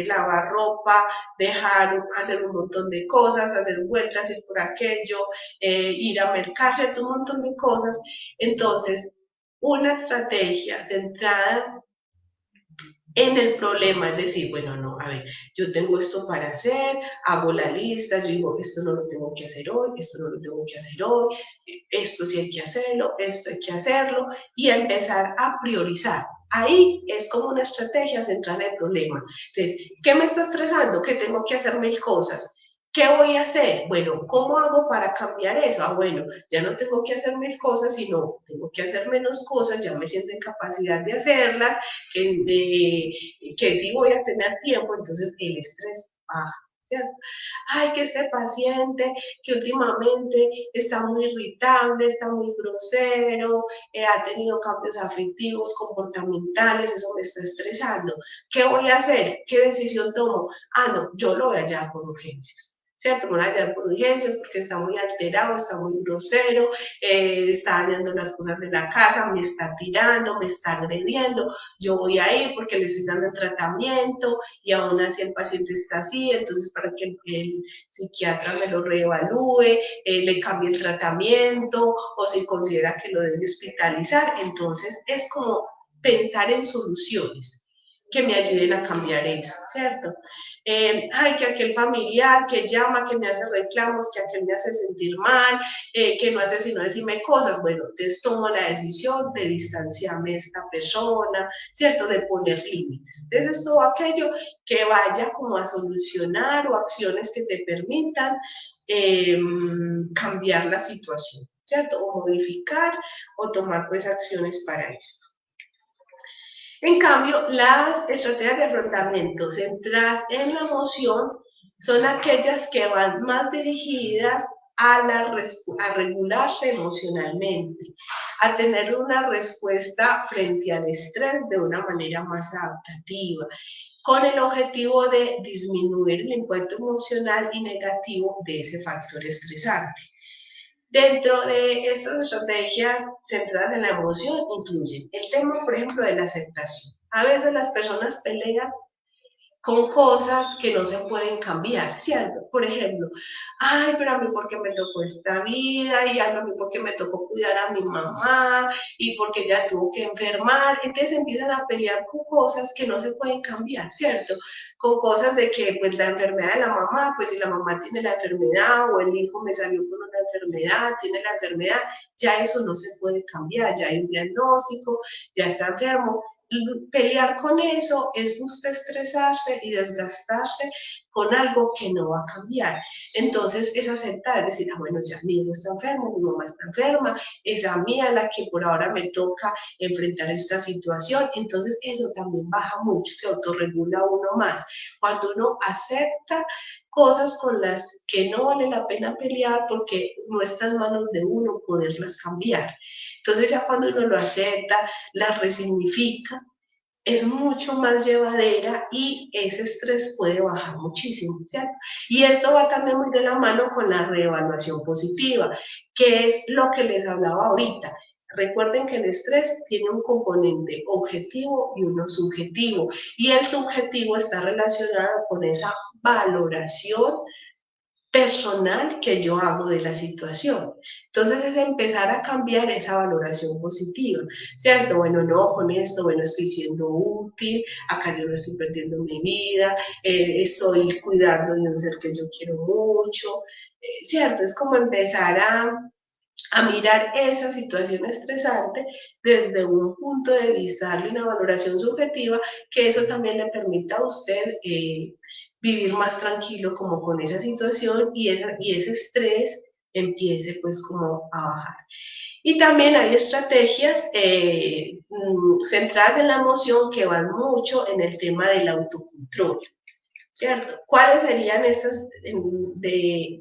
lavar ropa, dejar, hacer un montón de cosas, hacer vueltas, ir por aquello, ir a mercar, ¿cierto? Un montón de cosas. Entonces, una estrategia centrada en el problema, es decir, bueno, no, a ver, yo tengo esto para hacer, hago la lista, yo digo, esto no lo tengo que hacer hoy, esto no lo tengo que hacer hoy, esto sí hay que hacerlo, esto hay que hacerlo, y empezar a priorizar. Ahí es como una estrategia central del problema. Entonces, ¿qué me está estresando? Que tengo que hacer mil cosas. ¿Qué voy a hacer? Bueno, ¿cómo hago para cambiar eso? Ah, bueno, ya no tengo que hacer mil cosas, sino tengo que hacer menos cosas, ya me siento en capacidad de hacerlas, que sí voy a tener tiempo, entonces el estrés baja, ¿cierto? Ay, que este paciente que últimamente está muy irritable, está muy grosero, ha tenido cambios afectivos, comportamentales, eso me está estresando. ¿Qué voy a hacer? ¿Qué decisión tomo? Ah, no, yo lo voy a llevar por urgencias. ¿Cierto? Me voy a llevar por urgencias porque está muy alterado, está muy grosero, está dañando las cosas de la casa, me está tirando, me está agrediendo, yo voy a ir porque le estoy dando el tratamiento y aún así el paciente está así, entonces para que el psiquiatra me lo reevalúe, le cambie el tratamiento o si considera que lo debe hospitalizar, entonces es como pensar en soluciones. que me ayuden a cambiar eso, ¿cierto? Ay, que aquel familiar que llama, que me hace reclamos, que aquel me hace sentir mal, que no hace sino decirme cosas. Bueno, entonces tomo la decisión de distanciarme de esta persona, ¿cierto? De poner límites. Entonces es todo aquello que vaya como a solucionar o acciones que te permitan cambiar la situación, ¿cierto? O modificar o tomar pues acciones para esto. En cambio, las estrategias de afrontamiento centradas en la emoción son aquellas que van más dirigidas a regularse emocionalmente, a tener una respuesta frente al estrés de una manera más adaptativa, con el objetivo de disminuir el impacto emocional y negativo de ese factor estresante. Dentro de estas estrategias centradas en la emoción incluyen el tema, por ejemplo, de la aceptación. A veces las personas pelean con cosas que no se pueden cambiar, ¿cierto? Por ejemplo, ay, pero a mí porque me tocó esta vida, y a mí porque me tocó cuidar a mi mamá, y porque ella tuvo que enfermar, entonces empiezan a pelear con cosas que no se pueden cambiar, ¿cierto? Con cosas de que, pues, la enfermedad de la mamá, pues si la mamá tiene la enfermedad, o el hijo me salió con una enfermedad, tiene la enfermedad, ya eso no se puede cambiar, ya hay un diagnóstico, ya está enfermo, y pelear con eso es usted estresarse y desgastarse con algo que no va a cambiar. Entonces es aceptar, es decir, ah, bueno, ya mi hijo está enfermo, mi mamá está enferma, es a mí a la que por ahora me toca enfrentar esta situación. Entonces eso también baja mucho, se autorregula uno más. Cuando uno acepta cosas con las que no vale la pena pelear porque no está en manos de uno poderlas cambiar. Entonces ya cuando uno lo acepta, la resignifica, es mucho más llevadera y ese estrés puede bajar muchísimo, ¿cierto? Y esto va también muy de la mano con la reevaluación positiva, que es lo que les hablaba ahorita. Recuerden que el estrés tiene un componente objetivo y uno subjetivo, y el subjetivo está relacionado con esa valoración personal que yo hago de la situación. Entonces es empezar a cambiar esa valoración positiva, ¿cierto? Bueno, no, con esto, bueno, estoy siendo útil, acá yo no estoy perdiendo mi vida, estoy cuidando de un ser que yo quiero mucho, ¿cierto? Es como empezar a mirar esa situación estresante desde un punto de vista, darle una valoración subjetiva, que eso también le permita a usted vivir más tranquilo como con esa situación y ese estrés empiece pues como a bajar. Y también hay estrategias centradas en la emoción que van mucho en el tema del autocontrol, ¿cierto? ¿Cuáles serían estas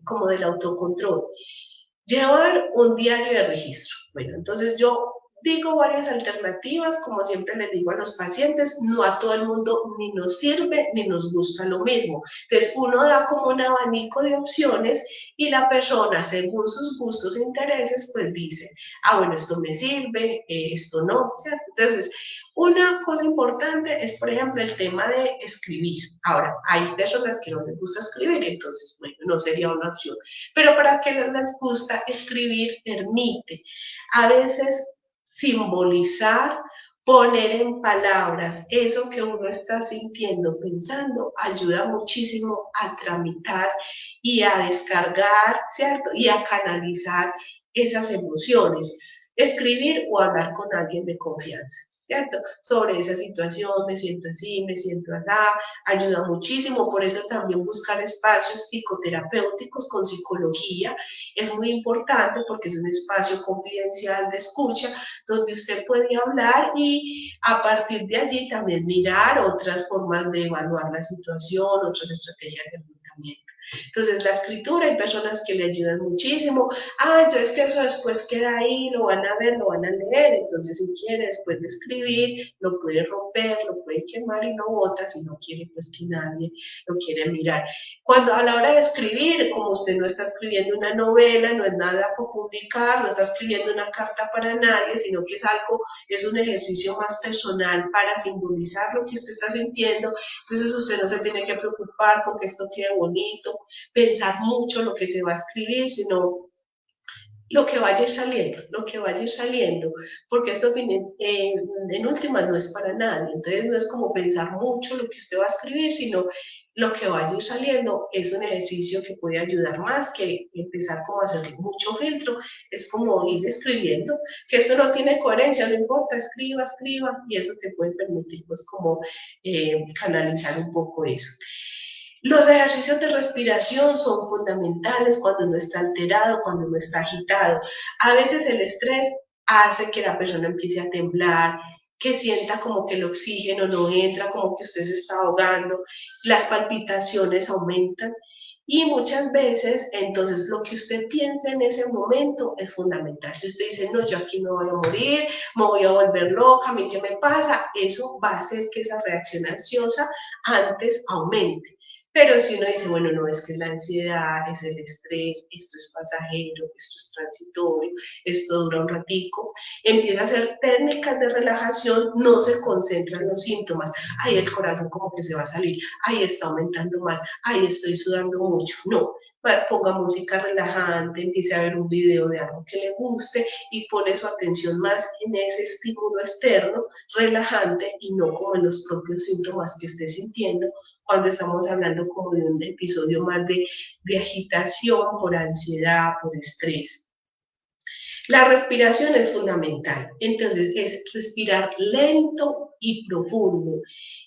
como del autocontrol? Llevar un diario de registro. Bueno, entonces yo digo varias alternativas, como siempre les digo a los pacientes, no a todo el mundo ni nos sirve ni nos gusta lo mismo. Entonces uno da como un abanico de opciones y la persona, según sus gustos e intereses, pues dice, ah, bueno, esto me sirve, esto no, ¿cierto? Entonces, una cosa importante es, por ejemplo, el tema de escribir. Ahora, hay personas que no les gusta escribir, entonces, bueno, no sería una opción. Pero para que les gusta escribir, permite a veces simbolizar, poner en palabras eso que uno está sintiendo, pensando, ayuda muchísimo a tramitar y a descargar, ¿cierto? Y a canalizar esas emociones. Escribir o hablar con alguien de confianza, ¿cierto? Sobre esa situación, me siento así, me siento así, ayuda muchísimo. Por eso también buscar espacios psicoterapéuticos con psicología es muy importante, porque es un espacio confidencial de escucha donde usted puede hablar y a partir de allí también mirar otras formas de evaluar la situación, otras estrategias de afrontamiento. Entonces, la escritura, hay personas que le ayudan muchísimo. Ah, yo es que eso después queda ahí, lo van a ver, lo van a leer. Entonces, si quiere, después de escribir, lo puede romper, lo puede quemar y lo bota. Si no quiere, pues que nadie lo quiere mirar. Cuando a la hora de escribir, como usted no está escribiendo una novela, no es nada por publicar, no está escribiendo una carta para nadie, sino que es algo, es un ejercicio más personal para simbolizar lo que usted está sintiendo. Entonces, usted no se tiene que preocupar con que esto quede bonito, pensar mucho lo que se va a escribir, sino lo que vaya saliendo, lo que vaya saliendo, porque esto en últimas no es para nadie, entonces no es como pensar mucho lo que usted va a escribir, sino lo que vaya saliendo es un ejercicio que puede ayudar más que empezar como a hacer mucho filtro, es como ir escribiendo, que esto no tiene coherencia, no importa, escriba, escriba, y eso te puede permitir pues como canalizar un poco eso. Los ejercicios de respiración son fundamentales cuando uno está alterado, cuando uno está agitado. A veces el estrés hace que la persona empiece a temblar, que sienta como que el oxígeno no entra, como que usted se está ahogando, las palpitaciones aumentan y muchas veces entonces lo que usted piensa en ese momento es fundamental. Si usted dice, no, yo aquí me voy a morir, me voy a volver loca, a mí qué me pasa, eso va a hacer que esa reacción ansiosa antes aumente. Pero si uno dice, bueno, no, es que es la ansiedad, es el estrés, esto es pasajero, esto es transitorio, esto dura un ratico, empieza a hacer técnicas de relajación, no se concentra en los síntomas, ahí el corazón como que se va a salir, ahí está aumentando más, ahí estoy sudando mucho, no, ponga música relajante, empiece a ver un video de algo que le guste y pone su atención más en ese estímulo externo, relajante y no como en los propios síntomas que esté sintiendo cuando estamos hablando como de un episodio más de agitación por ansiedad, por estrés. La respiración es fundamental, entonces es respirar lento y profundo.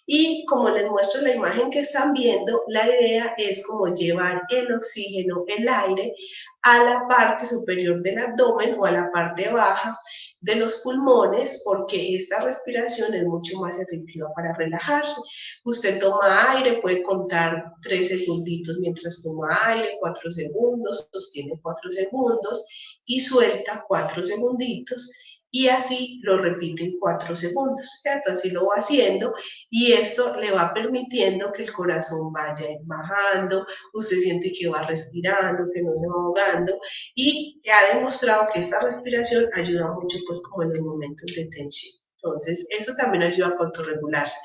Y como les muestro la imagen que están viendo, la idea es como llevar el oxígeno, el aire, a la parte superior del abdomen o a la parte baja de los pulmones, porque esta respiración es mucho más efectiva para relajarse. Usted toma aire, puede contar 3 segunditos mientras toma aire, 4 segundos, sostiene 4 segundos y suelta 4 segunditos y así lo repite en 4 segundos, ¿cierto? Así lo va haciendo y esto le va permitiendo que el corazón vaya bajando, usted siente que va respirando, que no se va ahogando y ha demostrado que esta respiración ayuda mucho pues como en los momentos de tensión. Entonces, eso también ayuda a autorregularse.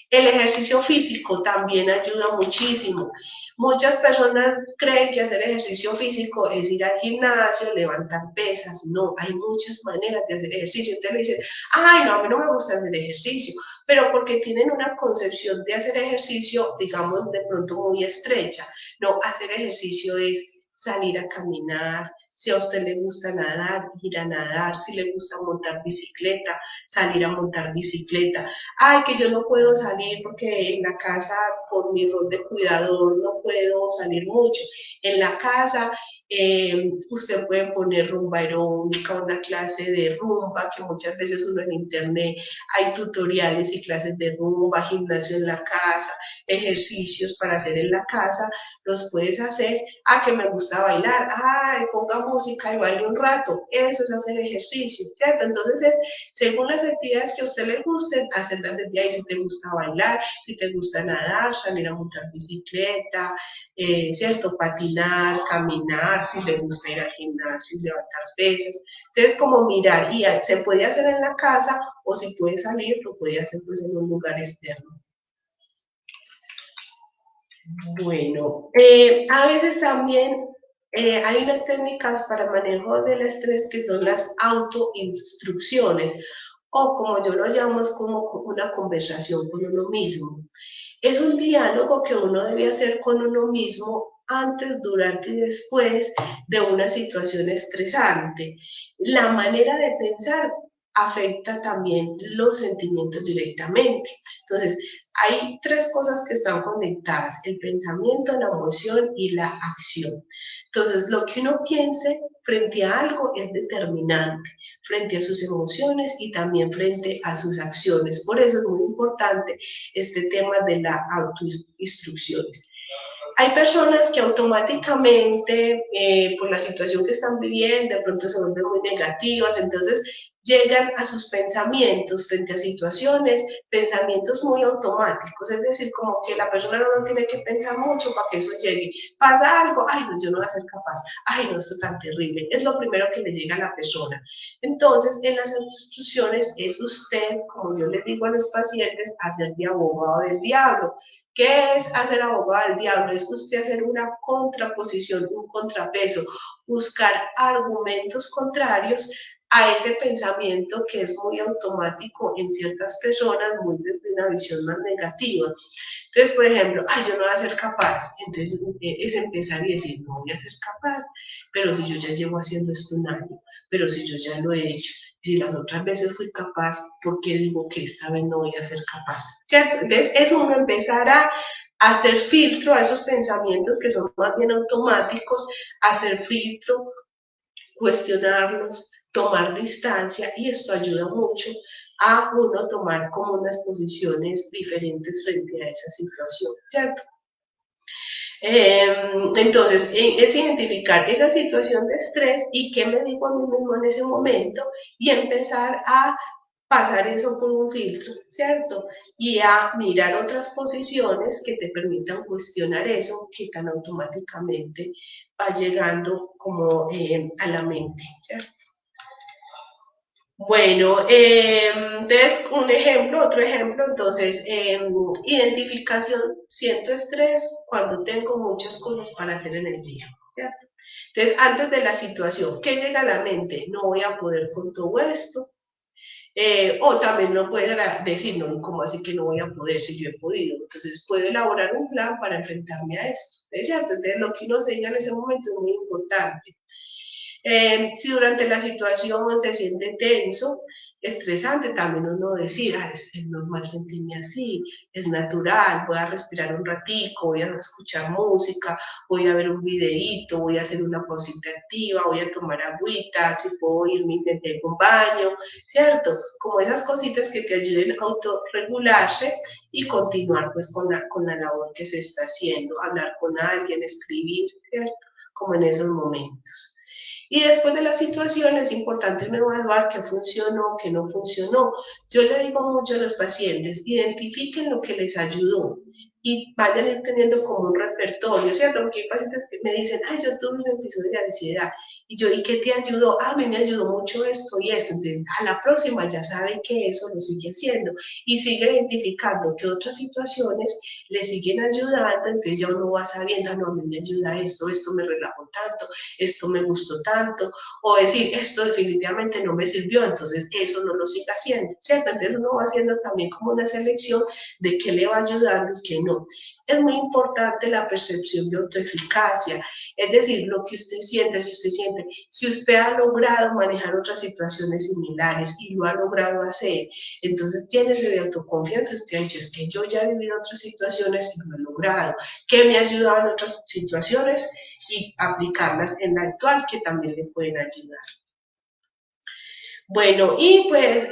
El ejercicio físico también ayuda muchísimo. Muchas personas creen que hacer ejercicio físico es ir al gimnasio, levantar pesas. No, hay muchas maneras de hacer ejercicio. Entonces le dicen, ay, no, a mí no me gusta hacer ejercicio, pero porque tienen una concepción de hacer ejercicio, digamos, de pronto muy estrecha. No, hacer ejercicio es salir a caminar. Si a usted le gusta nadar, ir a nadar. Si le gusta montar bicicleta, salir a montar bicicleta. Ay, que yo no puedo salir porque en la casa, por mi rol de cuidador, no puedo salir mucho. En la casa, usted puede poner rumba aeróbica, una clase de rumba, que muchas veces uno en internet hay tutoriales y clases de rumba, gimnasio en la casa, ejercicios para hacer en la casa, los puedes hacer. Ah, que me gusta bailar, ay, ponga música y baile un rato, eso es hacer ejercicio, ¿cierto? Entonces es según las actividades que a usted le gusten, hacerlas desde ahí. Si te gusta bailar, si te gusta nadar, salir a montar bicicleta, ¿cierto? Patinar, caminar, si le gusta ir al gimnasio, levantar pesas. Entonces, como mirar, y se puede hacer en la casa o si puede salir, lo puede hacer pues en un lugar externo. Bueno, a veces también hay unas técnicas para manejo del estrés que son las autoinstrucciones o como yo lo llamo es como una conversación con uno mismo. Es un diálogo que uno debe hacer con uno mismo antes, durante y después de una situación estresante. La manera de pensar afecta también los sentimientos directamente. Entonces, hay 3 cosas que están conectadas, el pensamiento, la emoción y la acción. Entonces, lo que uno piense frente a algo es determinante, frente a sus emociones y también frente a sus acciones. Por eso es muy importante este tema de las autoinstrucciones. Hay personas que automáticamente, por la situación que están viviendo, de pronto se vuelven muy negativas, entonces llegan a sus pensamientos frente a situaciones, pensamientos muy automáticos, es decir, como que la persona no tiene que pensar mucho para que eso llegue. Pasa algo, ay, no, yo no voy a ser capaz, ay, no, esto es tan terrible, es lo primero que le llega a la persona. Entonces, en las instrucciones es usted, como yo les digo a los pacientes, hacer de abogado del diablo. ¿Qué es hacer abogado del diablo? Es usted hacer una contraposición, un contrapeso, buscar argumentos contrarios a ese pensamiento que es muy automático en ciertas personas, muy desde una visión más negativa. Entonces, por ejemplo, ay, yo no voy a ser capaz. Entonces es empezar y decir, no voy a ser capaz, pero si yo ya llevo haciendo esto un año, pero si yo ya lo he hecho, si las otras veces fui capaz, ¿por qué digo que esta vez no voy a ser capaz? ¿Cierto? Entonces es uno empezar a hacer filtro a esos pensamientos que son más bien automáticos, hacer filtro, cuestionarlos, tomar distancia, y esto ayuda mucho a uno tomar como unas posiciones diferentes frente a esa situación, ¿cierto? Entonces, es identificar esa situación de estrés y qué me digo a mí mismo en ese momento y empezar a pasar eso por un filtro, ¿cierto? Y a mirar otras posiciones que te permitan cuestionar eso que tan automáticamente va llegando como a la mente, ¿cierto? Bueno, entonces un ejemplo, otro ejemplo, entonces, identificación, siento estrés cuando tengo muchas cosas para hacer en el día, ¿cierto? Entonces, antes de la situación, ¿qué llega a la mente? No voy a poder con todo esto, o también no puede decir, no, ¿cómo así que no voy a poder si yo he podido? Entonces, puedo elaborar un plan para enfrentarme a esto, ¿es cierto? Entonces, lo que uno se diga en ese momento es muy importante. Si durante la situación se siente tenso, estresante, también uno decir, ah, es normal sentirme así, es natural, voy a respirar un ratico, voy a escuchar música, voy a ver un videíto, voy a hacer una pausita activa, voy a tomar agüita, si puedo irme y me pego un baño, ¿cierto? Como esas cositas que te ayuden a autorregularse y continuar pues con la labor que se está haciendo, hablar con alguien, escribir, ¿cierto? Como en esos momentos. Y después de la situación es importante evaluar qué funcionó, qué no funcionó. Yo le digo mucho a los pacientes, identifiquen lo que les ayudó y vayan a ir teniendo como un repertorio, ¿cierto? Porque hay pacientes que me dicen, ay, yo tuve un episodio de ansiedad, y yo, ¿y qué te ayudó? Ah, a mí me ayudó mucho esto y esto. Entonces, a la próxima ya saben que eso lo sigue haciendo y sigue identificando que otras situaciones le siguen ayudando, entonces ya uno va sabiendo, ah, no, a mí me ayuda esto me relajó tanto, esto me gustó tanto, o decir, esto definitivamente no me sirvió, entonces eso no lo siga haciendo, ¿cierto? Entonces uno va haciendo también como una selección de qué le va ayudando y qué no. Es muy importante la percepción de autoeficacia, es decir, lo que usted siente, si usted ha logrado manejar otras situaciones similares y lo ha logrado hacer, entonces llénese de autoconfianza, usted ha dicho, es que yo ya he vivido otras situaciones y lo he logrado, que me ha ayudado en otras situaciones y aplicarlas en la actual que también le pueden ayudar. Bueno, y pues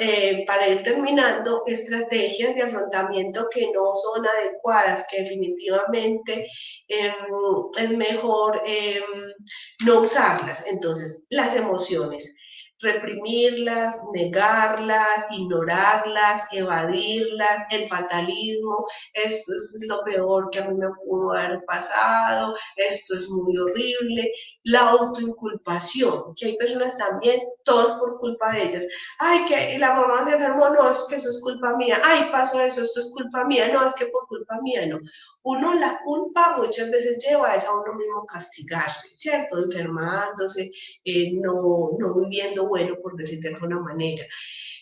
para ir terminando, estrategias de afrontamiento que no son adecuadas, que definitivamente es mejor no usarlas. Entonces, las emociones, reprimirlas, negarlas, ignorarlas, evadirlas, el fatalismo, esto es lo peor que a mí me pudo haber pasado, esto es muy horrible, la autoinculpación, que hay personas también, todos por culpa de ellas. Ay, que la mamá se enfermó, no, es que eso es culpa mía. Ay, pasó eso, esto es culpa mía, no, es que por culpa mía, no. Uno la culpa muchas veces lleva a uno mismo castigarse, ¿cierto? Enfermándose, no viviendo bueno, por decirlo de alguna manera.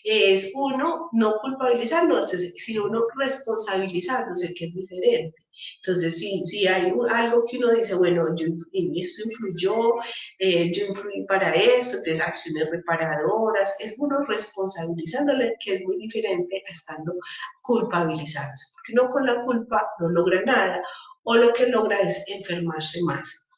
Es uno no culpabilizándose, sino uno responsabilizándose, que es diferente. Entonces, si hay algo que uno dice, bueno, esto influyó, yo influí para esto, entonces acciones reparadoras, es uno responsabilizándole, que es muy diferente a estando culpabilizándose, porque uno con la culpa no logra nada, o lo que logra es enfermarse más.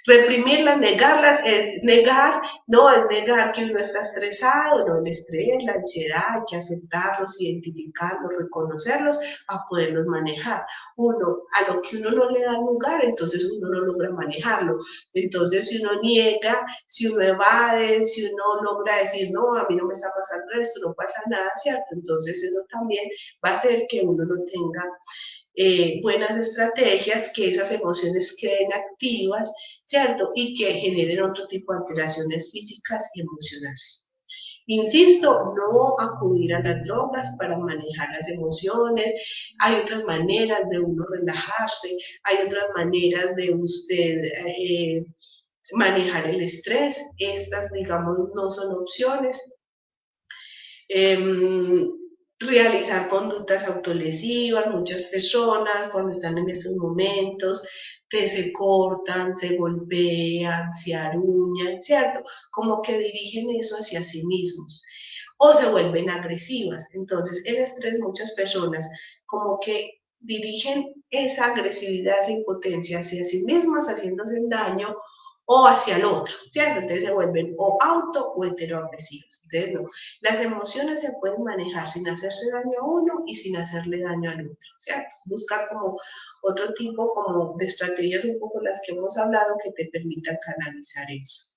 Reprimirlas, negarlas, es negar, no es negar que uno está estresado, no, el estrés, la ansiedad, hay que aceptarlos, identificarlos, reconocerlos, para poderlos manejar. Uno, a lo que uno no le da lugar, entonces uno no logra manejarlo. Entonces, si uno niega, si uno evade, si uno logra decir, no, a mí no me está pasando esto, no pasa nada, ¿cierto? Entonces, eso también va a hacer que uno no tenga buenas estrategias, que esas emociones queden activas, ¿cierto? Y que generen otro tipo de alteraciones físicas y emocionales. Insisto, no acudir a las drogas para manejar las emociones. Hay otras maneras de uno relajarse, hay otras maneras de usted manejar el estrés. Estas, digamos, no son opciones. Realizar conductas autolesivas, muchas personas cuando están en estos momentos que se cortan, se golpean, se aruñan, ¿cierto? Como que dirigen eso hacia sí mismos o se vuelven agresivas. Entonces, el estrés, muchas personas como que dirigen esa agresividad, esa impotencia hacia sí mismas, haciéndose daño o hacia el otro, ¿cierto? Entonces se vuelven o auto o heteroagresivos. Entonces, no, las emociones se pueden manejar sin hacerse daño a uno y sin hacerle daño al otro, ¿cierto? Buscar como otro tipo como de estrategias, un poco las que hemos hablado, que te permitan canalizar eso.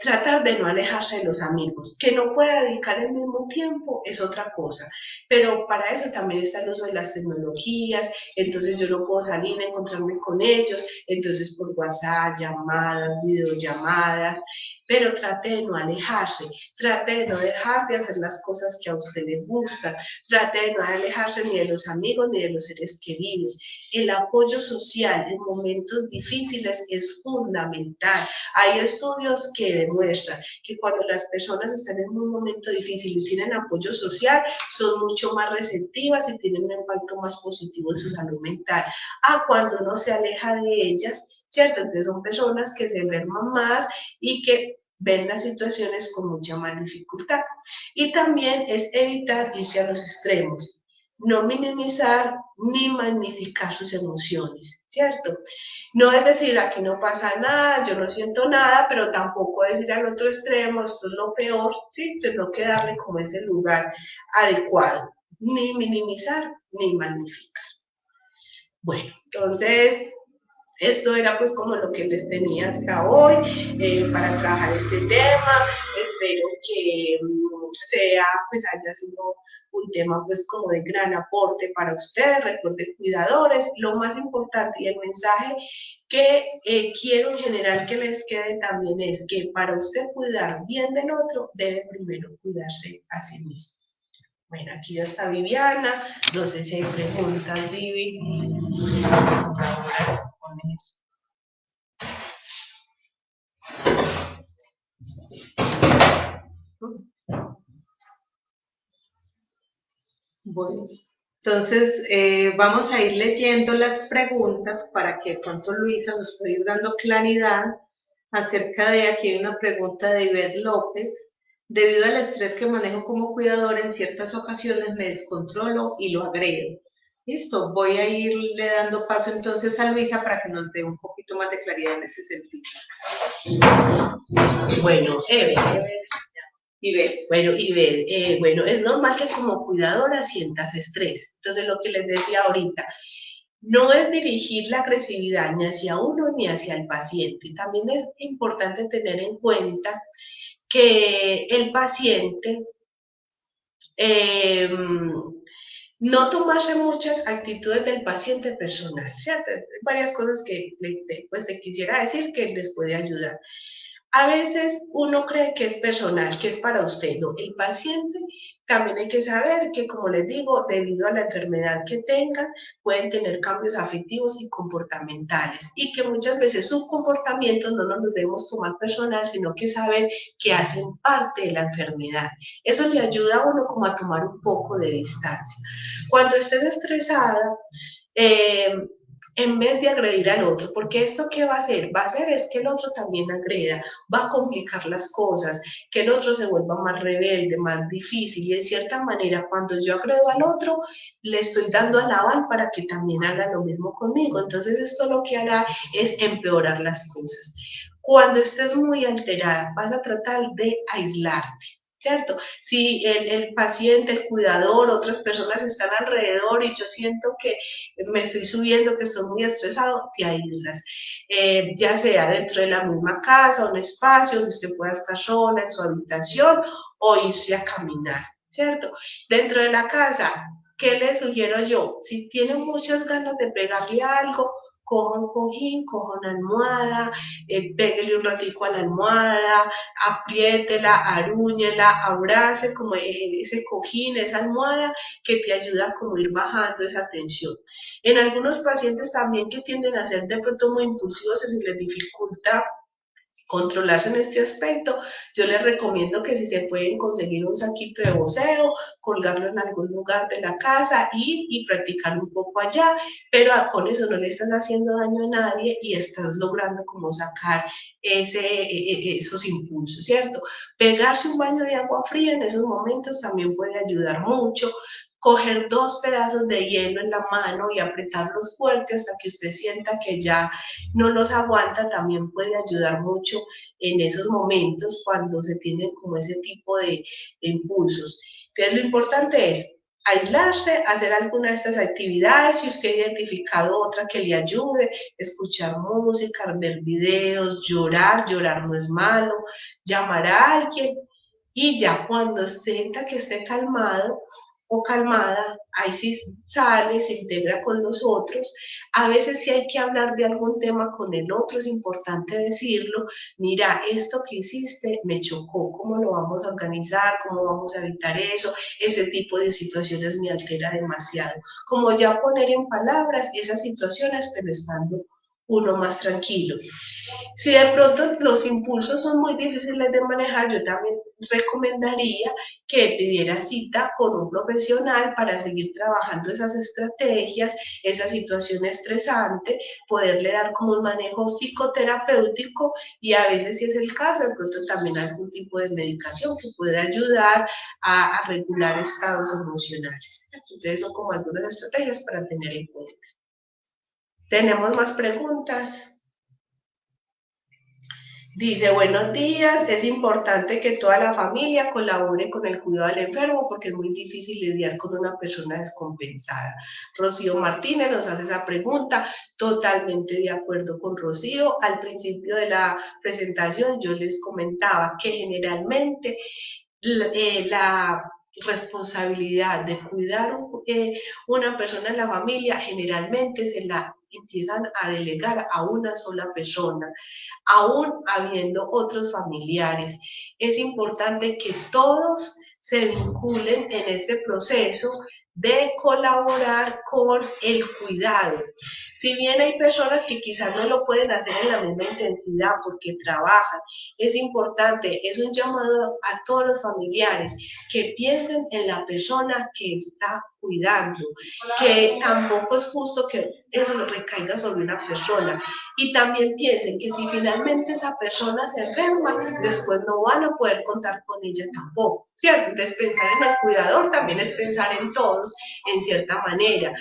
Tratar de no alejarse de los amigos, que no pueda dedicar el mismo tiempo es otra cosa, pero para eso también está el uso de las tecnologías, entonces yo no puedo salir a encontrarme con ellos, entonces por WhatsApp, llamadas, videollamadas, pero trate de no alejarse, trate de no dejar de hacer las cosas que a usted le gustan, trate de no alejarse ni de los amigos ni de los seres queridos. El apoyo social en momentos difíciles es fundamental. Hay estudios que demuestran que cuando las personas están en un momento difícil y tienen apoyo social, son mucho más receptivas y tienen un impacto más positivo en su salud mental, a cuando uno se aleja de ellas, ¿cierto? Entonces son personas que se enferman más y que ven las situaciones con mucha más dificultad. Y también es evitar irse a los extremos, no minimizar ni magnificar sus emociones, ¿cierto? No es decir, aquí no pasa nada, yo no siento nada, pero tampoco es ir al otro extremo, esto es lo peor, ¿sí? Sino que darle como ese lugar adecuado, ni minimizar ni magnificar. Bueno, entonces esto era pues como lo que les tenía hasta hoy para trabajar este tema. Espero que sea, pues haya sido un tema pues como de gran aporte para ustedes. Recuerden, cuidadores, lo más importante y el mensaje que quiero en general que les quede también es que para usted cuidar bien del otro, debe primero cuidarse a sí mismo. Bueno, aquí ya está Viviana, no sé si hay preguntas, Vivi. Bueno, entonces vamos a ir leyendo las preguntas para que pronto Luisa nos pueda ir dando claridad acerca de, aquí hay una pregunta de Ivette López. Debido al estrés que manejo como cuidadora, en ciertas ocasiones me descontrolo y lo agredo. Listo, voy a irle dando paso entonces a Luisa para que nos dé un poquito más de claridad en ese sentido. Bueno, bueno, es normal que como cuidadora sientas estrés. Entonces, lo que les decía ahorita, no es dirigir la agresividad ni hacia uno ni hacia el paciente. También es importante tener en cuenta que el paciente no tomarse muchas actitudes del paciente personal, ¿cierto? Hay varias cosas que pues, te quisiera decir que les puede ayudar. A veces uno cree que es personal, que es para usted, no, el paciente también hay que saber que, como les digo, debido a la enfermedad que tengan, pueden tener cambios afectivos y comportamentales y que muchas veces sus comportamientos no nos los debemos tomar personal, sino que saber que hacen parte de la enfermedad. Eso le ayuda a uno como a tomar un poco de distancia. Cuando estés estresada, en vez de agredir al otro, porque esto ¿qué va a hacer? Va a hacer es que el otro también agreda, va a complicar las cosas, que el otro se vuelva más rebelde, más difícil, y en cierta manera cuando yo agredo al otro, le estoy dando al aval para que también haga lo mismo conmigo, entonces esto lo que hará es empeorar las cosas. Cuando estés muy alterada, vas a tratar de aislarte. ¿Cierto? Si el paciente, el cuidador, otras personas están alrededor y yo siento que me estoy subiendo, que estoy muy estresado, te aíslas. Ya sea dentro de la misma casa, un espacio donde usted pueda estar sola en su habitación o irse a caminar, ¿cierto? Dentro de la casa, ¿qué le sugiero yo? Si tiene muchas ganas de pegarle algo, coja un cojín, coja una almohada, pégale un ratico a la almohada, apriétela, arúñela, abrace como ese cojín, esa almohada que te ayuda a como ir bajando esa tensión. En algunos pacientes también que tienden a ser de pronto muy impulsivos, se les dificulta controlarse en este aspecto, yo les recomiendo que si se pueden conseguir un saquito de voceo, colgarlo en algún lugar de la casa, ir y practicar un poco allá, pero con eso no le estás haciendo daño a nadie y estás logrando como sacar esos impulsos, ¿cierto? Pegarse un baño de agua fría en esos momentos también puede ayudar mucho, coger 2 pedazos de hielo en la mano y apretarlos fuerte hasta que usted sienta que ya no los aguanta, también puede ayudar mucho en esos momentos cuando se tienen como ese tipo de impulsos. Entonces lo importante es aislarse, hacer alguna de estas actividades, si usted ha identificado otra que le ayude, escuchar música, ver videos, llorar no es malo, llamar a alguien y ya cuando sienta que esté calmado o calmada, ahí sí sale, se integra con los otros. A veces sí hay que hablar de algún tema con el otro, es importante decirlo. Mira, esto que hiciste me chocó, ¿cómo lo vamos a organizar? ¿Cómo vamos a evitar eso? Ese tipo de situaciones me altera demasiado. Como ya poner en palabras esas situaciones, pero estando uno más tranquilo. Si de pronto los impulsos son muy difíciles de manejar, yo también recomendaría que pidiera cita con un profesional para seguir trabajando esas estrategias, esa situación estresante, poderle dar como un manejo psicoterapéutico y a veces, si es el caso, de pronto también algún tipo de medicación que pueda ayudar a regular estados emocionales. Entonces, son como algunas estrategias para tener en cuenta. ¿Tenemos más preguntas? Dice, buenos días, es importante que toda la familia colabore con el cuidado del enfermo porque es muy difícil lidiar con una persona descompensada. Rocío Martínez nos hace esa pregunta, totalmente de acuerdo con Rocío. Al principio de la presentación yo les comentaba que generalmente la responsabilidad de cuidar una persona en la familia generalmente se la empiezan a delegar a una sola persona, aún habiendo otros familiares. Es importante que todos se vinculen en este proceso de colaborar con el cuidado. Si bien hay personas que quizás no lo pueden hacer en la misma intensidad porque trabajan, es importante, es un llamado a todos los familiares que piensen en la persona que está cuidando, que tampoco es justo que eso recaiga sobre una persona. Y también piensen que si finalmente esa persona se enferma, después no van a poder contar con ella tampoco, ¿cierto? Entonces pensar en el cuidador también es pensar en todos en cierta manera.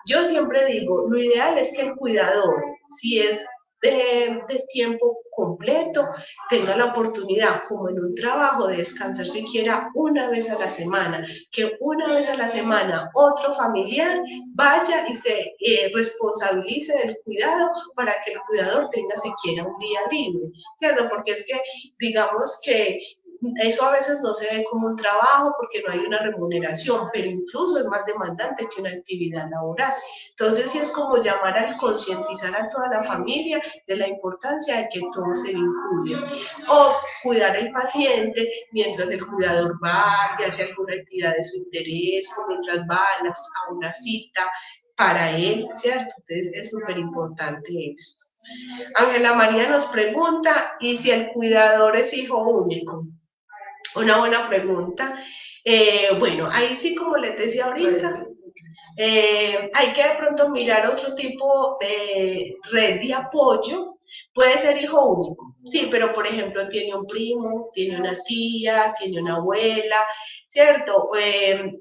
Yo siempre digo, lo ideal es que el cuidador, si es de tiempo completo, tenga la oportunidad, como en un trabajo, de descansar siquiera una vez a la semana, que una vez a la semana otro familiar vaya y se responsabilice del cuidado para que el cuidador tenga siquiera un día libre, ¿cierto? Porque es que, digamos que eso a veces no se ve como un trabajo porque no hay una remuneración, pero incluso es más demandante que una actividad laboral. Entonces, sí es como llamar a concientizar a toda la familia de la importancia de que todos se vinculen. O cuidar al paciente mientras el cuidador va y hace alguna actividad de su interés, o mientras va a una cita para él, ¿cierto? Entonces, es súper importante esto. Ángela María nos pregunta, ¿y si el cuidador es hijo único? Una buena pregunta. Bueno, ahí sí, como les decía ahorita. Hay que de pronto mirar otro tipo de red de apoyo. Puede ser hijo único, sí, pero por ejemplo tiene un primo, tiene una tía, tiene una abuela, ¿cierto?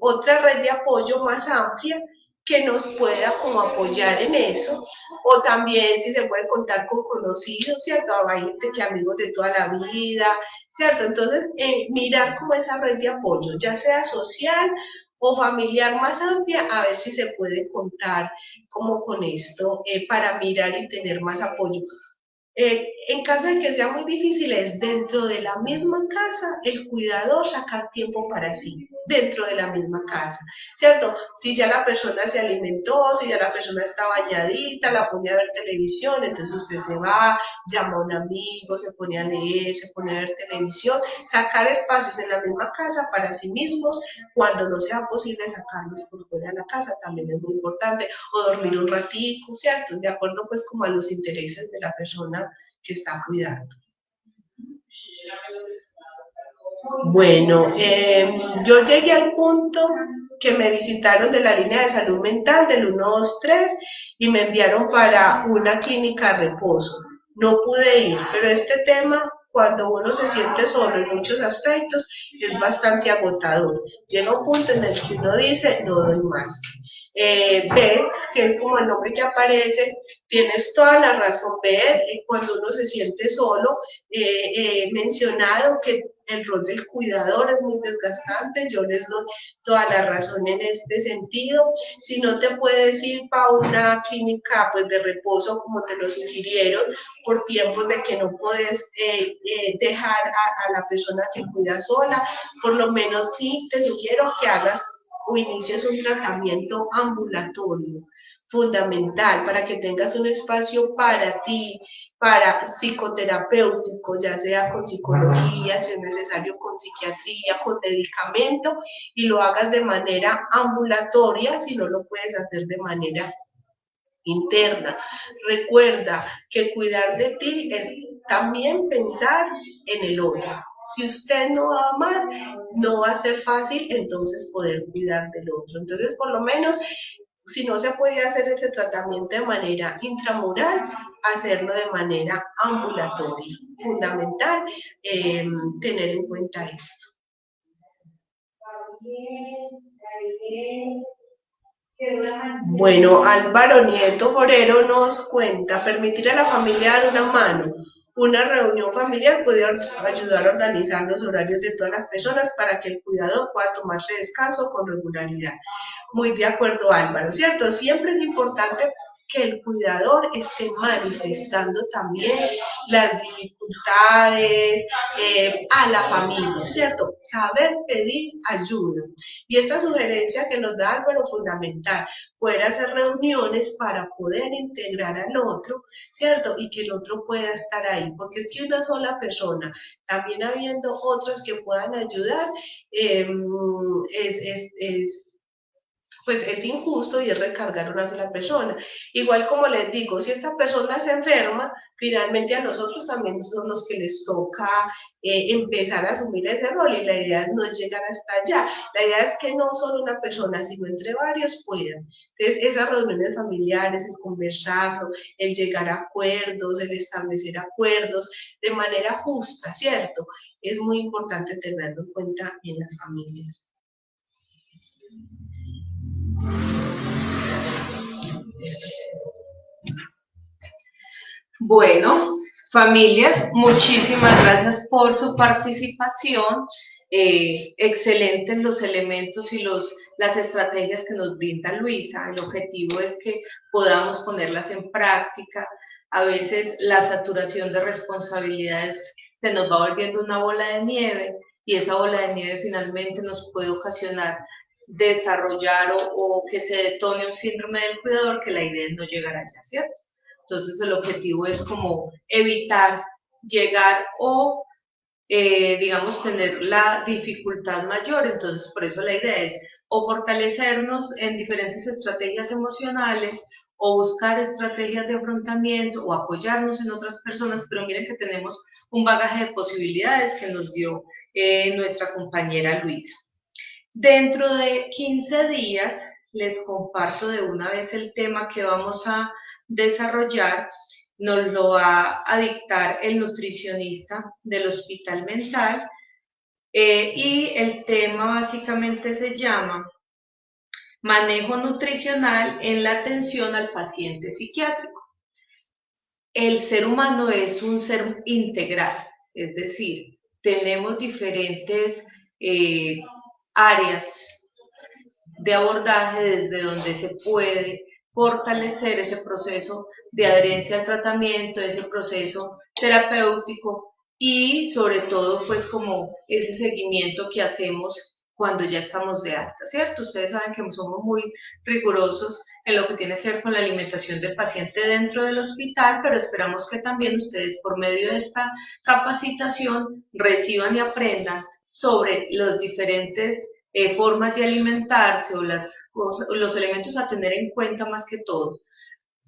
Otra red de apoyo más amplia que nos pueda como apoyar en eso, o también si se puede contar con conocidos, ¿cierto? Hay gente que amigos de toda la vida, ¿cierto? Entonces, mirar como esa red de apoyo, ya sea social o familiar más amplia, a ver si se puede contar como con esto para mirar y tener más apoyo. En caso de que sea muy difícil, es dentro de la misma casa el cuidador sacar tiempo para sí, dentro de la misma casa, ¿cierto? Si ya la persona se alimentó, si ya la persona está bañadita, la pone a ver televisión, entonces usted se va, llama a un amigo, se pone a leer, se pone a ver televisión, sacar espacios en la misma casa para sí mismos, cuando no sea posible sacarlos por fuera de la casa, también es muy importante, o dormir un ratico, ¿cierto? De acuerdo pues como a los intereses de la persona que está cuidando. Bueno, yo llegué al punto que me visitaron de la línea de salud mental del 123 y me enviaron para una clínica de reposo. No pude ir, pero este tema, cuando uno se siente solo en muchos aspectos, es bastante agotador. Llega un punto en el que uno dice, no doy más. Beth, que es como el nombre que aparece, tienes toda la razón, Beth, cuando uno se siente solo, mencionado que el rol del cuidador es muy desgastante, yo les doy toda la razón en este sentido. Si no te puedes ir para una clínica pues, de reposo, como te lo sugirieron, por tiempos de que no puedes dejar a la persona que cuida sola, por lo menos sí te sugiero que hagas o inicies un tratamiento ambulatorio fundamental para que tengas un espacio para ti, para psicoterapéutico, ya sea con psicología, si es necesario con psiquiatría, con medicamento, y lo hagas de manera ambulatoria si no lo puedes hacer de manera interna. Recuerda que cuidar de ti es también pensar en el otro. Si usted no da más, no va a ser fácil entonces poder cuidar del otro. Entonces, por lo menos, si no se puede hacer ese tratamiento de manera intramural, hacerlo de manera ambulatoria. Fundamental tener en cuenta esto. Bueno, Álvaro Nieto Forero nos cuenta, permitir a la familia dar una mano. Una reunión familiar puede ayudar a organizar los horarios de todas las personas para que el cuidador pueda tomarse descanso con regularidad. Muy de acuerdo, Álvaro, ¿cierto? Siempre es importante que el cuidador esté manifestando también las dificultades a la familia, ¿cierto? Saber pedir ayuda. Y esta sugerencia que nos da Álvaro, fundamental, poder hacer reuniones para poder integrar al otro, ¿cierto? Y que el otro pueda estar ahí, porque es que una sola persona, también habiendo otros que puedan ayudar, es pues es injusto y es recargar a una sola persona. Igual como les digo, si esta persona se enferma, finalmente a nosotros también son los que les toca empezar a asumir ese rol y la idea no es llegar hasta allá. La idea es que no solo una persona, sino entre varios puedan. Entonces, esas reuniones familiares, el conversarlo, el llegar a acuerdos, el establecer acuerdos de manera justa, ¿cierto? Es muy importante tenerlo en cuenta en las familias. Bueno, familias, muchísimas gracias por su participación. Excelentes los elementos y las estrategias que nos brinda Luisa. El objetivo es que podamos ponerlas en práctica. A veces la saturación de responsabilidades se nos va volviendo una bola de nieve y esa bola de nieve finalmente nos puede ocasionar desarrollar o que se detone un síndrome del cuidador, que la idea es no llegar allá, ¿cierto? Entonces el objetivo es como evitar llegar o, digamos, tener la dificultad mayor. Entonces por eso la idea es o fortalecernos en diferentes estrategias emocionales o buscar estrategias de afrontamiento o apoyarnos en otras personas, pero miren que tenemos un bagaje de posibilidades que nos dio nuestra compañera Luisa. Dentro de 15 días les comparto de una vez el tema que vamos a desarrollar. Nos lo va a dictar el nutricionista del Hospital Mental y el tema básicamente se llama Manejo nutricional en la atención al paciente psiquiátrico. El ser humano es un ser integral, es decir, tenemos diferentes áreas de abordaje desde donde se puede fortalecer ese proceso de adherencia al tratamiento, ese proceso terapéutico y sobre todo pues como ese seguimiento que hacemos cuando ya estamos de alta, ¿cierto? Ustedes saben que somos muy rigurosos en lo que tiene que ver con la alimentación del paciente dentro del hospital, pero esperamos que también ustedes por medio de esta capacitación reciban y aprendan sobre los diferentes formas de alimentarse o los elementos a tener en cuenta más que todo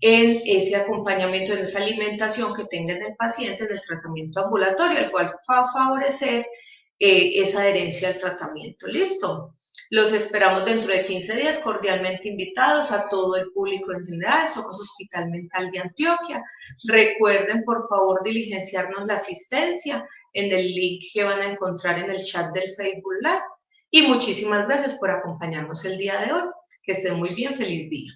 en ese acompañamiento, en esa alimentación que tenga en el paciente en el tratamiento ambulatorio, el cual va a favorecer esa adherencia al tratamiento. ¿Listo? Los esperamos dentro de 15 días, cordialmente invitados a todo el público en general. Somos Hospital Mental de Antioquia. Recuerden, por favor, diligenciarnos la asistencia en el link que van a encontrar en el chat del Facebook Live. Y muchísimas gracias por acompañarnos el día de hoy. Que estén muy bien, feliz día.